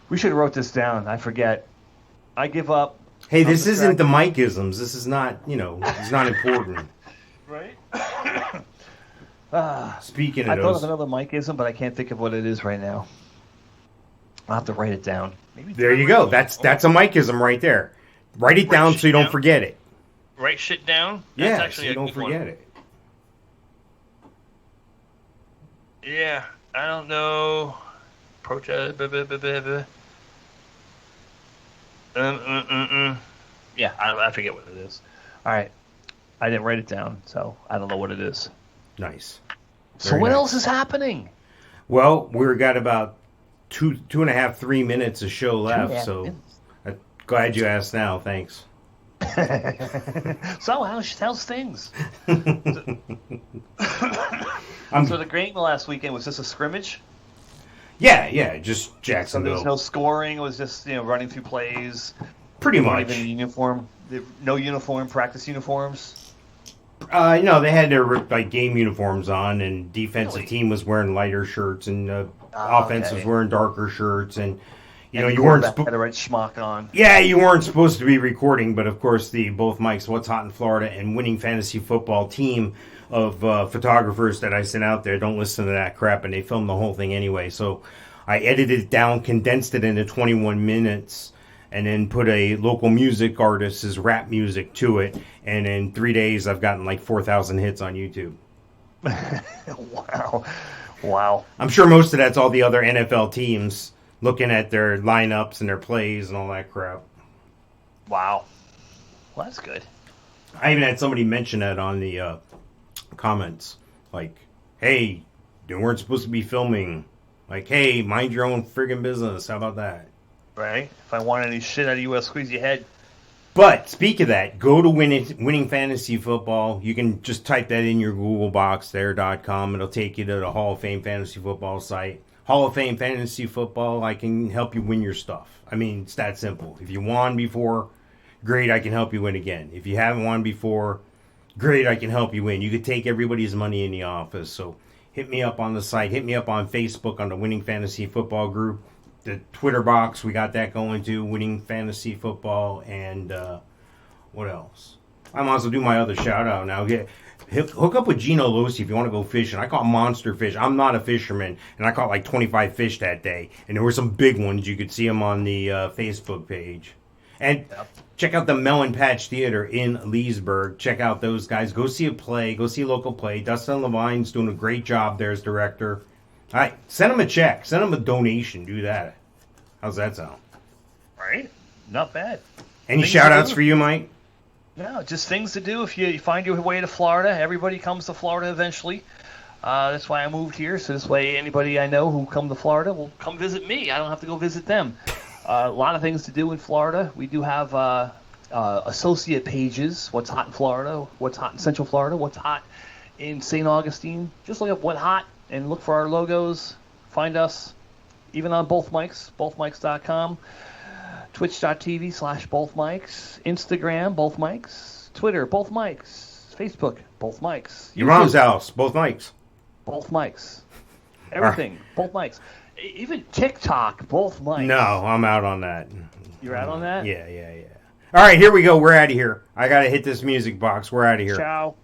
Speaker 2: We should have wrote this down. I forget. I give up.
Speaker 1: Hey, this isn't the Mike-isms. This is not, it's not important.
Speaker 2: Right?
Speaker 1: Speaking
Speaker 2: I
Speaker 1: of
Speaker 2: thought of
Speaker 1: those,
Speaker 2: another Mike-ism, but I can't think of what it is right now. I'll have to write it down. Maybe
Speaker 1: there you go. That's a Mike-ism right there. Write it down so you don't forget it.
Speaker 2: Write shit down?
Speaker 1: Yeah,
Speaker 2: That's actually
Speaker 1: so you
Speaker 2: a
Speaker 1: don't
Speaker 2: good
Speaker 1: forget
Speaker 2: one.
Speaker 1: it.
Speaker 2: Yeah, I don't know. Protest. Yeah, I forget what it is. All right, I didn't write it down, so I don't know what it is.
Speaker 1: Nice.
Speaker 2: So what else is happening?
Speaker 1: Well, we've got about 2.5, 3 minutes of show left, so I'm glad you asked now. Thanks.
Speaker 2: So how's things? So the game last weekend was just a scrimmage.
Speaker 1: Yeah, just
Speaker 2: So there
Speaker 1: Jacksonville.
Speaker 2: was no scoring. It was just running through plays.
Speaker 1: Pretty
Speaker 2: They weren't
Speaker 1: much.
Speaker 2: even in uniform. No uniform. Practice uniforms.
Speaker 1: They had their game uniforms on, and defensive
Speaker 2: Really?
Speaker 1: team was wearing lighter shirts, and offense was
Speaker 2: okay.
Speaker 1: wearing darker shirts, and
Speaker 2: And
Speaker 1: you weren't.
Speaker 2: had the right schmuck on.
Speaker 1: Yeah, you weren't supposed to be recording, but of course both Mike's What's Hot in Florida and Winning Fantasy Football team of photographers that I sent out there don't listen to that crap, and they filmed the whole thing anyway. So I edited it down, condensed it into 21 minutes, and then put a local music artist's rap music to it. And in 3 days, I've gotten like 4,000 hits on YouTube.
Speaker 2: Wow.
Speaker 1: I'm sure most of that's all the other NFL teams looking at their lineups and their plays and all that crap.
Speaker 2: Wow. Well, that's good.
Speaker 1: I even had somebody mention that on the comments. Like, hey, you weren't supposed to be filming. Like, hey, mind your own friggin' business. How about that?
Speaker 2: Right? If I want any shit out of you, I'll squeeze your head.
Speaker 1: But, speak of that, go to Winning Fantasy Football. You can just type that in your Google box there.com. It'll take you to the Hall of Fame Fantasy Football site. Hall of Fame Fantasy Football, I can help you win your stuff. I mean, it's that simple. If you won before, great, I can help you win again. If you haven't won before, great, I can help you win. You could take everybody's money in the office. So hit me up on the site. Hit me up on Facebook on the Winning Fantasy Football group. The Twitter box, we got that going too. Winning Fantasy Football. And what else? I might as well do my other shout out now. Hook up with Gino Losi if you want to go fishing. I caught monster fish. I'm not a fisherman, and I caught like 25 fish that day. And there were some big ones. You could see them on the Facebook page. And check out the Melon Patch Theater in Leesburg. Check out those guys. Go see a play. Go see a local play. Dustin Levine's doing a great job there as director. All right, send him a check. Send him a donation. Do that. How's that sound?
Speaker 2: Right? Not bad.
Speaker 1: Any
Speaker 2: Things
Speaker 1: shout outs
Speaker 2: to do.
Speaker 1: for you, Mike?
Speaker 2: No, just things to do if you find your way to Florida. Everybody comes to Florida eventually. That's why I moved here. So this way anybody I know who come to Florida will come visit me. I don't have to go visit them. A lot of things to do in Florida. We do have associate pages. What's hot in Florida? What's hot in Central Florida? What's hot in St. Augustine? Just look up What Hot and look for our logos. Find us even on both mics, bothmics.com. Twitch.tv/both mics, Instagram, both mics, Twitter, both mics, Facebook, both mics.
Speaker 1: Your mom's house, both mics.
Speaker 2: Both mics. Everything, both mics. Even TikTok, both mics.
Speaker 1: No, I'm out on that.
Speaker 2: You're out on that?
Speaker 1: Yeah. All right, here we go. We're out of here. I got to hit this music box. We're out of here.
Speaker 2: Ciao.